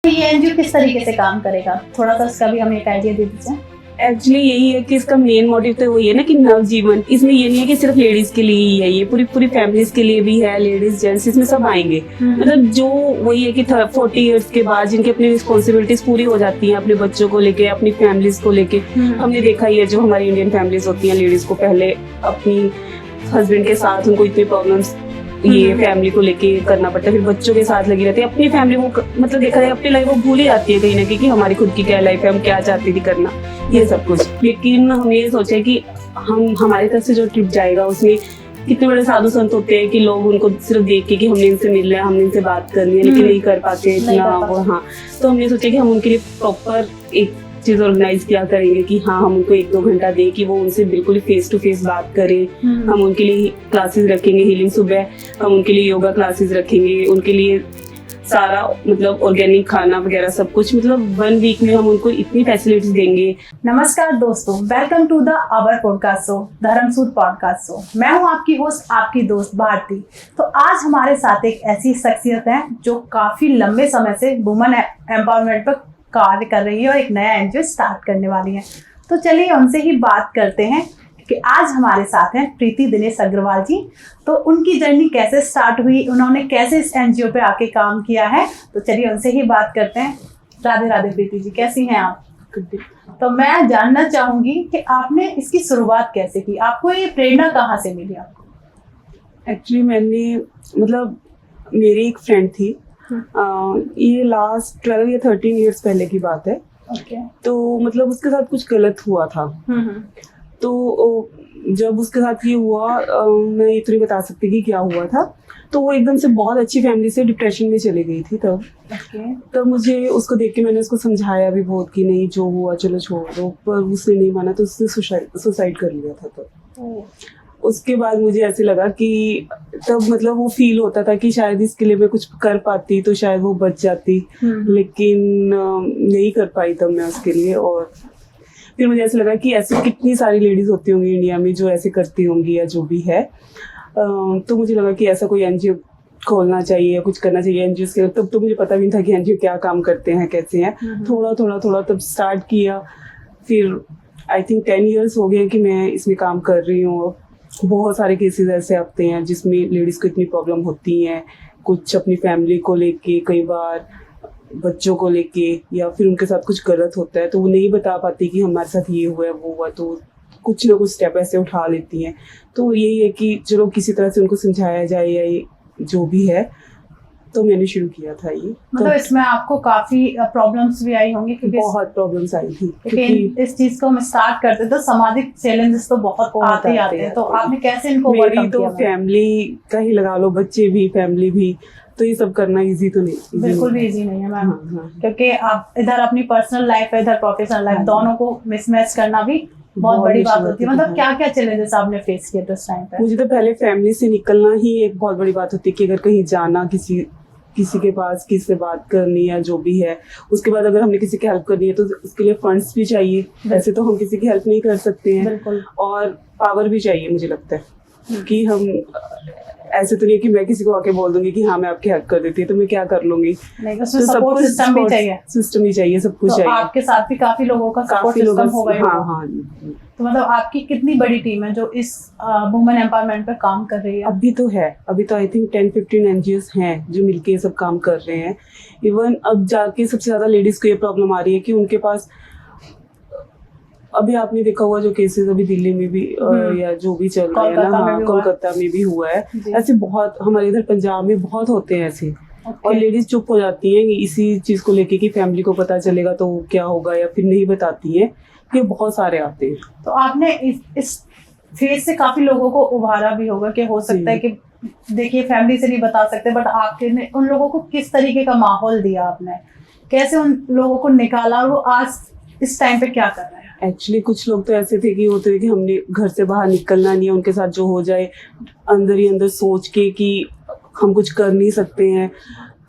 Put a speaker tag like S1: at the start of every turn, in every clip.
S1: ये एनजीओ किस तरीके से काम करेगा, थोड़ा सा उसका भी हमें एक आइडिया दे दीजिए।
S2: एक्चुअली यही है कि इसका मेन मोटिव तो वही है ना कि नवजीवन। इसमें ये नहीं है कि सिर्फ लेडीज के लिए ही है, ये पूरी पूरी फैमिलीज के लिए भी है। लेडीज जेंट्स इसमें सब आएंगे। मतलब जो वही है कि 40 इयर्स के बाद जिनकी अपनी रिस्पॉन्सिबिलिटीज पूरी हो जाती हैं अपने बच्चों को लेके, अपनी फैमिलीज को लेके। हमने देखा ही है जो हमारी इंडियन फैमिलीज होती हैं, लेडीज को पहले अपनी हस्बैंड के साथ उनको इतनी प्रॉब्लम्स ये फैमिली को लेके करना पड़ता है, फिर बच्चों के साथ लगी रहती है। अपनी फैमिली वो मतलब देखा जाए अपनी लाइफ वो भूल ही जाती है कहीं ना कहीं कि हमारी खुद की क्या लाइफ है, हम क्या चाहती थी करना, ये सब कुछ। लेकिन हमने ये सोचा कि हम हमारी तरफ से जो ट्रिप जाएगा उसमें कितने बड़े साधु संत होते हैं कि लोग उनको सिर्फ देख के कि हमने इनसे मिलना है, हमने इनसे बात करनी है, लेकिन नहीं कर पाते इतना वो। हाँ, तो हमने सोचा कि हम उनके लिए प्रॉपर एक चीज ऑर्गेनाइज किया करेंगे कि हाँ हम उनको 1-2 घंटा दें कि वो उनसे बिल्कुल फेस टू फेस बात करें। हम उनके लिए क्लासेस रखेंगे, हीलिंग सुबह हम उनके लिए योगा क्लासेस रखेंगे, उनके लिए सारा मतलब ऑर्गेनिक खाना वगैरह सब कुछ, मतलब 1 वीक में हम उनको इतनी फैसिलिटीज देंगे।
S1: नमस्कार दोस्तों, welcome to the our podcast show, Dharmasutra podcast show. मैं हूं आपकी होस्ट, आपकी दोस्त भारती। तो आज हमारे साथ एक ऐसी शख्सियत है जो काफी लंबे समय से वुमेन एम्पावरमेंट पर कार्य कर रही है और एक नया एनजीओ स्टार्ट करने वाली है। तो चलिए उनसे ही बात करते हैं कि आज हमारे साथ हैं प्रीति दिनेश अग्रवाल जी। तो उनकी जर्नी कैसे स्टार्ट हुई, उन्होंने कैसे इस एनजीओ पे आके काम किया है, तो चलिए उनसे ही बात करते हैं। राधे राधे प्रीति जी, कैसी हैं आप? तो मैं जानना चाहूंगी कि आपने इसकी शुरुआत कैसे की, आपको ये प्रेरणा कहाँ से मिली आपको?
S2: एक्चुअली मैंने मतलब मेरी एक फ्रेंड थी, ये लास्ट 12 या 13 इयर्स पहले की बात है। तो मतलब उसके साथ कुछ गलत हुआ था। तो जब उसके साथ ये हुआ, मैं ये तो नहीं बता सकती कि क्या हुआ था। तो वो एकदम से बहुत अच्छी फैमिली से डिप्रेशन में चली गई थी तब मुझे उसको देख के मैंने उसको समझाया भी बहुत कि नहीं जो हुआ चलो छोड़ दो, पर उसने नहीं माना तो उसने सुसाइड कर लिया था। तब उसके बाद मुझे ऐसे लगा कि तब मतलब वो फील होता था कि शायद इसके लिए मैं कुछ कर पाती तो शायद वो बच जाती, लेकिन नहीं कर पाई तब मैं उसके लिए। और फिर मुझे ऐसे लगा कि ऐसी कितनी सारी लेडीज होती होंगी इंडिया में जो ऐसे करती होंगी या जो भी है। तो मुझे लगा कि ऐसा कोई एनजीओ खोलना चाहिए, कुछ करना चाहिए एनजीओ के। तब तो मुझे पता भी नहीं था कि एनजीओ क्या काम करते हैं, कैसे हैं। थोड़ा तब स्टार्ट किया। फिर आई थिंक 10 इयर्स हो गए कि मैं इसमें काम कर रही हूँ। बहुत सारे केसेस ऐसे आते हैं जिसमें लेडीज को इतनी प्रॉब्लम होती हैं, कुछ अपनी फैमिली को लेके, कई बार बच्चों को लेके, या फिर उनके साथ कुछ गलत होता है तो वो नहीं बता पाती कि हमारे साथ ये हुआ है वो हुआ, तो कुछ ना कुछ स्टेप ऐसे उठा लेती हैं। तो यही है कि चलो किसी तरह से उनको समझाया जाए या ये जो भी है, तो मैंने शुरू किया था ये।
S1: मतलब तो इसमें आपको काफी प्रॉब्लम्स भी आई होंगी? क्योंकि बहुत
S2: प्रॉब्लम्स आई थी,
S1: क्योंकि इस चीज को हम स्टार्ट करते तो सामाजिक चैलेंजेस तो बहुत आते हैं। तो आपने कैसे इनको
S2: मेरी तो फैमिली का ही लगा लो, बच्चे भी फैमिली भी, तो ये सब करना इजी तो नहीं,
S1: बिल्कुल भी इजी नहीं है मैम। क्योंकि आप इधर अपनी पर्सनल लाइफ है, इधर प्रोफेशनल लाइफ, दोनों को मिसमैच करना भी बहुत बड़ी बात होती है। मतलब क्या क्या चैलेंजेस आपने फेस किए थे उस टाइम पे?
S2: मुझे तो पहले फैमिली से निकलना ही एक बहुत बड़ी बात होती है कि अगर कहीं जाना, किसी के पास किसी से बात करनी है जो भी है, उसके बाद अगर हमने किसी की हेल्प करनी है तो उसके लिए फंड्स भी चाहिए। वैसे तो हम किसी की हेल्प नहीं कर सकते हैं, और पावर भी चाहिए। मुझे लगता है कि हम ऐसे तो नहीं कि मैं किसी को आके बोल दूंगी कि हाँ मैं आपकी हेल्प कर देती है तो मैं क्या कर लूंगी।
S1: तो सब कुछ सिस्टम भी चाहिए,
S2: सिस्टम ही चाहिए, सब कुछ चाहिए।
S1: आपके साथ भी काफी लोगों का सपोर्ट सिस्टम होगा।
S2: हाँ।
S1: तो मतलब आपकी कितनी बड़ी टीम है जो इस वुमेन एम्पावरमेंट पे काम कर रही है?
S2: अभी तो आई थिंक 10-15 एनजीओज हैं जो मिलके ये सब काम कर रहे हैं। इवन अब जाके सबसे ज्यादा लेडीज को ये प्रॉब्लम आ रही है कि उनके पास, अभी आपने देखा हुआ जो केसेस अभी दिल्ली में भी या जो भी चल रहे हैं ना, कोलकाता में भी हुआ है ऐसे, बहुत हमारे इधर पंजाब में बहुत होते हैं ऐसे। और लेडीज चुप हो जाती हैं इसी चीज को लेके कि फैमिली को पता चलेगा तो क्या होगा, या फिर नहीं बताती हैं। ये बहुत सारे आते हैं।
S1: तो आपने इस फेज से काफी लोगों को उभारा भी होगा कि हो सकता है कि देखिए फैमिली से नहीं बता सकते, बट आपने उन लोगों को किस तरीके का माहौल दिया, आपने कैसे उन लोगों को निकाला, और वो आज इस टाइम पे क्या कर रहे हैं?
S2: एक्चुअली कुछ लोग तो ऐसे थे कि होते थे कि हमने घर से बाहर निकलना नहीं है, उनके साथ जो हो जाए अंदर ही अंदर सोच के कि हम कुछ कर नहीं सकते हैं।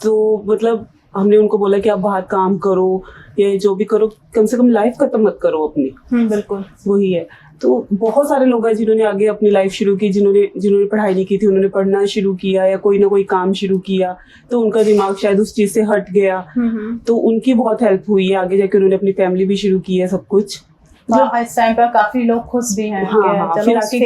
S2: तो मतलब हमने उनको बोला कि आप बाहर काम करो या जो भी करो, कम से कम लाइफ खत्म मत करो अपनी।
S1: बिल्कुल
S2: वही है। तो बहुत सारे लोग हैं जिन्होंने आगे अपनी लाइफ शुरू की, जिन्होंने पढ़ाई नहीं की थी, उन्होंने पढ़ना शुरू किया या कोई ना कोई काम शुरू किया, तो उनका दिमाग शायद उस चीज से हट गया, तो उनकी बहुत हेल्प हुई है। आगे जाके उन्होंने अपनी फैमिली भी शुरू की है, सब कुछ।
S1: इस टाइम पर काफी लोग खुश भी हैं।
S2: हाँ, फिर आके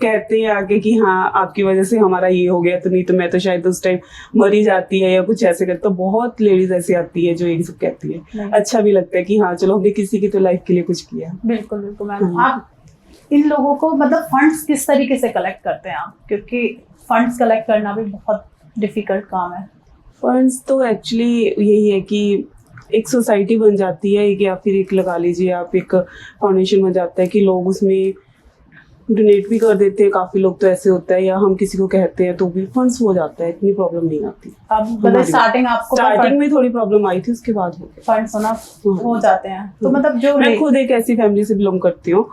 S2: कहते हैं आगे कि हाँ आपकी वजह से हमारा ये हो गया, तो नहीं तो मैं तो शायद उस टाइम मर ही जाती है या कुछ ऐसे करते। तो बहुत लेडीज ऐसी आती है जो ये सब कहती है। अच्छा भी लगता है कि हाँ चलो हमने किसी की तो लाइफ के लिए कुछ किया।
S1: बिल्कुल बिल्कुल मैम। आप इन लोगों को मतलब फंड्स किस तरीके से कलेक्ट करते हैं आप, क्योंकि फंड्स कलेक्ट करना भी बहुत डिफिकल्ट काम है।
S2: फंड्स तो एक्चुअली यही है कि एक सोसाइटी बन जाती है या फिर एक लगा लीजिए आप एक फाउंडेशन बन जाता है कि लोग उसमें डोनेट भी कर देते हैं। काफी लोग तो ऐसे होता है, या हम किसी को कहते हैं तो भी फंड्स हो जाता है, इतनी प्रॉब्लम नहीं आती।
S1: अब मतलब स्टार्टिंग
S2: में थोड़ी प्रॉब्लम आई थी, उसके बाद हो गया
S1: फंड्स होना हो जाते हैं। तो मतलब जो
S2: मैं खुद एक ऐसी फैमिली से बिलोंग करती हूँ,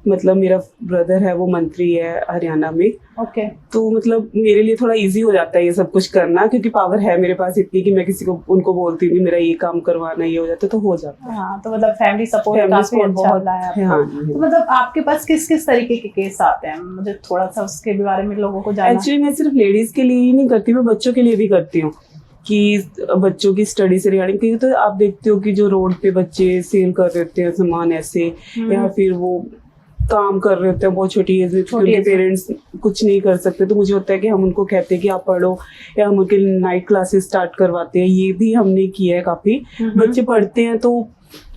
S2: मतलब मेरा ब्रदर है वो मंत्री है हरियाणा में।
S1: ओके।
S2: तो मतलब मेरे लिए थोड़ा इजी हो जाता है ये सब कुछ करना, क्योंकि पावर है मेरे पास इतनी कि मैं किसी को उनको बोलती हूँ मेरा ये काम करवाना, ये हो जाता है तो हो जाता है।
S1: हाँ, तो मतलब फैमिली सपोर्ट काफी अच्छा है।
S2: हाँ,
S1: तो मतलब आपके पास किस किस तरीके के केस आते हैं, मुझे थोड़ा सा उसके बारे में लोगों को जानना।
S2: एक्चुअली मैं सिर्फ लेडीज के लिए ही नहीं करती, मैं बच्चों के लिए भी करती हूँ कि बच्चों की स्टडी से रिगार्डिंग। क्योंकि तो आप देखते हो कि जो रोड पे बच्चे सेल कर देते हैं सामान ऐसे, या फिर वो काम कर रहे होते हैं बहुत छोटी एज में, उनके पेरेंट्स कुछ नहीं कर सकते, तो मुझे होता है कि हम उनको कहते हैं कि आप पढ़ो, या हम उनके नाइट क्लासेस स्टार्ट करवाते हैं। ये भी हमने किया है काफी। बच्चे पढ़ते हैं तो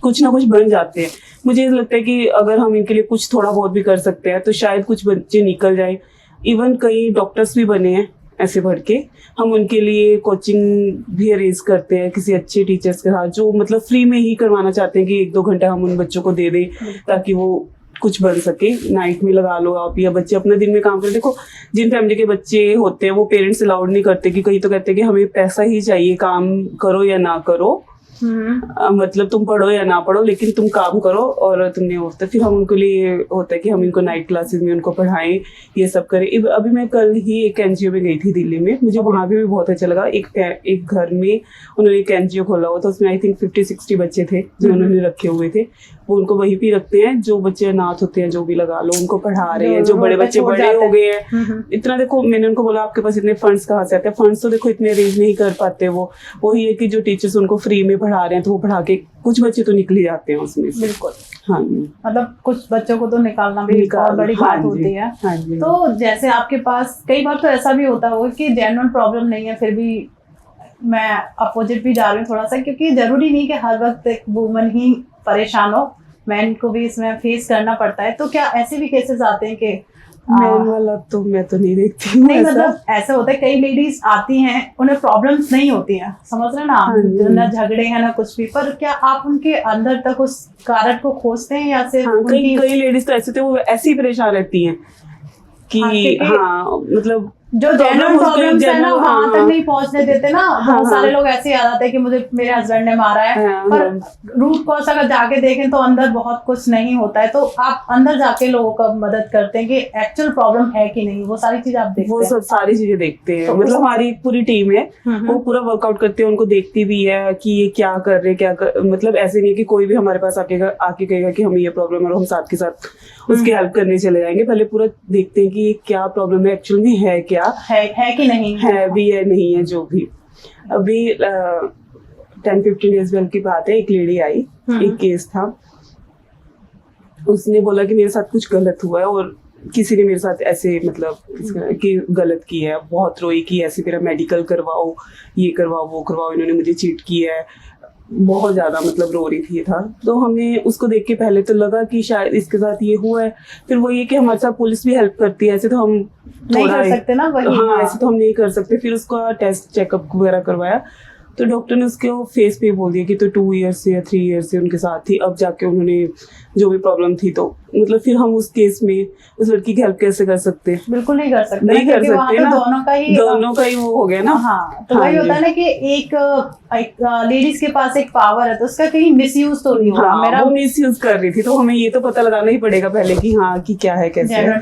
S2: कुछ ना कुछ बन जाते हैं। मुझे लगता है कि अगर हम इनके लिए कुछ थोड़ा बहुत भी कर सकते हैं तो शायद कुछ बच्चे निकल जाए। इवन कई डॉक्टर्स भी बने हैं ऐसे पढ़ के। हम उनके लिए कोचिंग भी अरेंज करते हैं किसी अच्छे टीचर्स के साथ, जो मतलब फ्री में ही करवाना चाहते हैं कि 1-2 घंटा हम उन बच्चों को दे दें ताकि वो कुछ बन सके। नाइट में लगा लो आप, या बच्चे अपना दिन में काम करें। देखो जिन फैमिली के बच्चे होते हैं वो पेरेंट्स अलाउड नहीं करते, कि कई तो कहते हैं कि हमें पैसा ही चाहिए, काम करो या ना करो, मतलब तुम पढ़ो या ना पढ़ो लेकिन तुम काम करो। और तुमने होता फिर हम उनके लिए होता है कि हम इनको नाइट क्लासेस में उनको पढ़ाएं, ये सब करें। अभी मैं कल ही एक एनजीओ में गई थी दिल्ली में, मुझे वहाँ भी बहुत अच्छा लगा। एक घर में उन्होंने एक एनजीओ खोला हुआ था, उसमें आई थिंक 50-60 बच्चे थे जो उन्होंने रखे हुए थे। वो उनको वहीं पे रखते हैं, जो बच्चे अनाथ होते हैं जो भी लगा लो उनको पढ़ा रहे हैं। जो बड़े बच्चे बड़े हो गए हैं इतना, देखो मैंने उनको बोला आपके पास इतने फंड्स कहाँ से आते हैं? फंड्स तो देखो इतने अरेंज नहीं कर पाते वो। वही है कि जो टीचर्स उनको फ्री में पढ़ा रहे हैं तो वो पढ़ा के कुछ बच्चे तो निकल जाते हैं उसमें।
S1: बिल्कुल।
S2: हाँ,
S1: मतलब कुछ बच्चों को तो निकालना भी बहुत बड़ी बात होती है। तो जैसे आपके पास कई बार तो ऐसा भी होता होगा कि जेन्युइन प्रॉब्लम नहीं है, फिर भी मैं अपोजिट भी जा रही हूँ थोड़ा सा, क्योंकि जरूरी नहीं कि हर वक्त एक वुमन ही परेशान हो, मैन को भी इसमें फेस करना पड़ता है। तो क्या ऐसे भी केसेस आते हैं कि
S2: मैन वाला तो मैं तो नहीं देखती
S1: नहीं, मतलब ऐसा होता है कई लेडीज आती हैं उन्हें प्रॉब्लम्स नहीं होती हैं, समझ रहे ना, ना झगड़े हैं ना कुछ भी, पर क्या आप उनके अंदर तक उस कारण को खोजते हैं या सिर्फ
S2: कई लेडीज तो ऐसे थे वो ऐसी परेशान रहती हैं कि मतलब
S1: जो जेन्युइन प्रॉब्लम्स है ना वहां तक नहीं पहुंचने देते ना। बहुत सारे लोग ऐसे याद आते हैं कि मुझे मेरे हस्बैंड ने मारा है, पर रूट कॉज अगर जाके देखें तो अंदर बहुत कुछ नहीं होता है। तो आप अंदर जाके लोगों का मदद करते हैं कि एक्चुअल प्रॉब्लम है कि नहीं, वो सारी चीज आप देखते हैं।
S2: वो सब सारी चीजें देखते हैं। मतलब हमारी पूरी टीम है, वो पूरा वर्कआउट करते हैं, उनको देखती भी है कि ये क्या कर रहे मतलब ऐसे नहीं कि कोई भी हमारे पास आके कहेगा कि हमें ये प्रॉब्लम है और हम साथ के साथ उसकी हेल्प करने चले जाएंगे। पहले पूरा देखते हैं कि ये क्या प्रॉब्लम है, एक्चुअल में है क्या,
S1: है कि नहीं,
S2: है भी है नहीं है। जो भी अभी 10-15 डेज पहले की बात है, एक लेडी आई, एक केस था, उसने बोला कि मेरे साथ कुछ गलत हुआ है और किसी ने मेरे साथ ऐसे मतलब कि गलत किया है। बहुत रोई कि ऐसे मेरा मेडिकल करवाओ, ये करवाओ, वो करवाओ, इन्होंने मुझे चीट किया है। बहुत ज्यादा मतलब रो रही थी ये था। तो हमने उसको देख के पहले तो लगा कि शायद इसके साथ ये हुआ है। फिर वो ये कि हमारे साथ पुलिस भी हेल्प करती है, ऐसे तो हम
S1: नहीं कर सकते ना वही।
S2: हाँ, ऐसे तो हम नहीं कर सकते। फिर उसका टेस्ट चेकअप वगैरह करवाया तो डॉक्टर ने उसके फेस पे बोल दिया कि तो 2 ईयर से या 3 ईयर से उनके साथ थी। अब जाके उन्होंने जो भी प्रॉब्लम थी, तो मतलब फिर हम उस केस में उस लड़की की हेल्प कैसे कर सकते हैं?
S1: बिल्कुल नहीं कर सकते,
S2: नहीं कर सकते ना,
S1: दोनों का ही
S2: वो हो गया ना।
S1: हाँ, तो वही होता है ना कि एक लेडीज के पास एक पावर है तो उसका कहीं मिसयूज तो नहीं होगा। मेरा
S2: वो मिसयूज कर रही थी, तो हमें ये तो पता लगाना ही पड़ेगा पहले कि हाँ कि क्या है, कैसे है।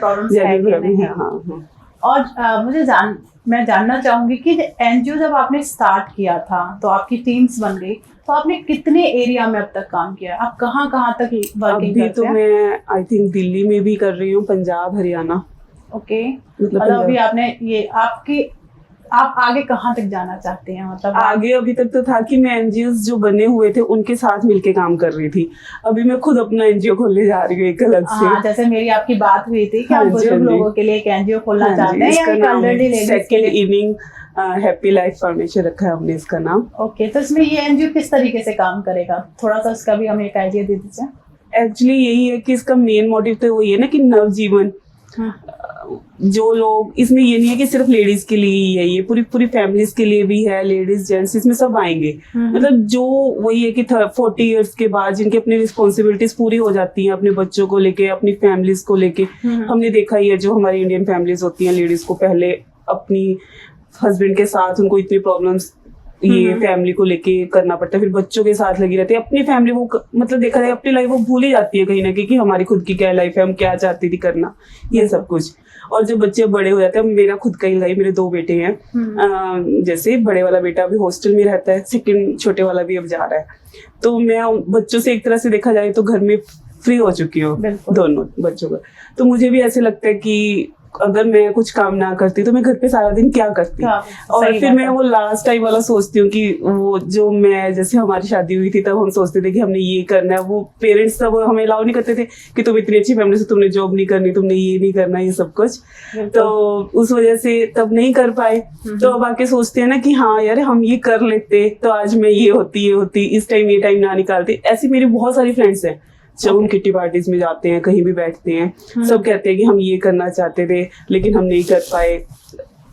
S1: और मैं जानना चाहूंगी कि एनजीओ जब आपने स्टार्ट किया था तो आपकी टीम्स बन गई, तो आपने कितने एरिया में अब तक काम किया? आप कहाँ कहाँ तक वर्किंग
S2: अभी
S1: करते
S2: तो
S1: हैं?
S2: मैं आई थिंक दिल्ली में भी कर रही हूँ, पंजाब, हरियाणा।
S1: ओके,
S2: मतलब
S1: मतलब अभी आपने ये आप आगे कहाँ तक जाना चाहते हैं? मतलब
S2: आगे अभी तक तो था कि मैं एनजीओ जो बने हुए थे उनके साथ मिलके काम कर रही थी। अभी मैं खुद अपना एनजीओ खोलने जा रही हूँ एक अलग से।
S1: हाँ, जैसे मेरी आपकी बात हुई थी कि
S2: हाँ
S1: आप
S2: जी,
S1: बुजुर्ग
S2: हाँ जी।
S1: लोगों के लिए एक एनजीओ खोलना चाहते हैं, या
S2: इसका
S1: एक
S2: नाम
S1: elderly ladies के
S2: सेकंड
S1: लिए?
S2: इनिंग हैप्पी लाइफ फाउंडेशन रखा है हमने इसका नाम।
S1: ओके, तो इसमें ये एनजीओ किस तरीके से काम करेगा? थोड़ा सा उसका भी हमें एक आइडिया दे दीजिए।
S2: एक्चुअली यही है कि इसका मेन मोटिव तो वही है ना कि नवजीवन। जो लोग इसमें, ये नहीं है कि सिर्फ लेडीज के लिए ही है, ये पूरी पूरी फैमिलीज के लिए भी है, लेडीज जेंट्स इसमें सब आएंगे। मतलब जो वही है कि 40 इयर्स के बाद जिनकी अपनी रिस्पॉन्सिबिलिटीज पूरी हो जाती हैं अपने बच्चों को लेके, अपनी फैमिलीज को लेके। हमने देखा ही है जो हमारी इंडियन फैमिलीज होती हैं, लेडीज को पहले अपनी हस्बैंड के साथ उनको इतनी प्रॉब्लम्स ये फैमिली को लेके करना पड़ता है, फिर बच्चों के साथ लगी रहती है, अपनी फैमिली वो मतलब देखा जाए अपनी लाइफ वो भूल ही जाती है कहीं ना कहीं कि हमारी खुद की क्या लाइफ है, हम क्या चाहती थी करना, ये सब कुछ। और जब बच्चे बड़े हो जाते हैं, मेरा खुद का ही लाइफ, मेरे 2 बेटे हैं। जैसे बड़े वाला बेटा अभी हॉस्टल में रहता है, सेकंड छोटे वाला भी अब जा रहा है, तो मैं बच्चों से एक तरह से देखा जाए तो घर में फ्री हो चुकी हूँ दोनों बच्चों का। तो मुझे भी ऐसे लगता है कि अगर मैं कुछ काम ना करती तो मैं घर पे सारा दिन क्या करती। और फिर मैं वो लास्ट टाइम वाला सोचती हूँ कि वो जो मैं, जैसे हमारी शादी हुई थी तब हम सोचते थे कि हमने ये करना है, वो पेरेंट्स तब हमें अलाउ नहीं करते थे कि तुम इतनी अच्छी फैमिली से तुमने जॉब नहीं करनी, तुमने ये नहीं करना, ये सब कुछ। तो उस वजह से तब नहीं कर पाए। तो अब आके सोचते हैं ना कि हाँ यार हम ये कर लेते तो आज मैं ये होती इस टाइम ये टाइम ना निकालती। ऐसी मेरी बहुत सारी फ्रेंड्स हैं जब हम किट्टी पार्टीज में जाते हैं, कहीं भी बैठते हैं, सब कहते हैं कि हम ये करना चाहते थे लेकिन हम नहीं कर पाए।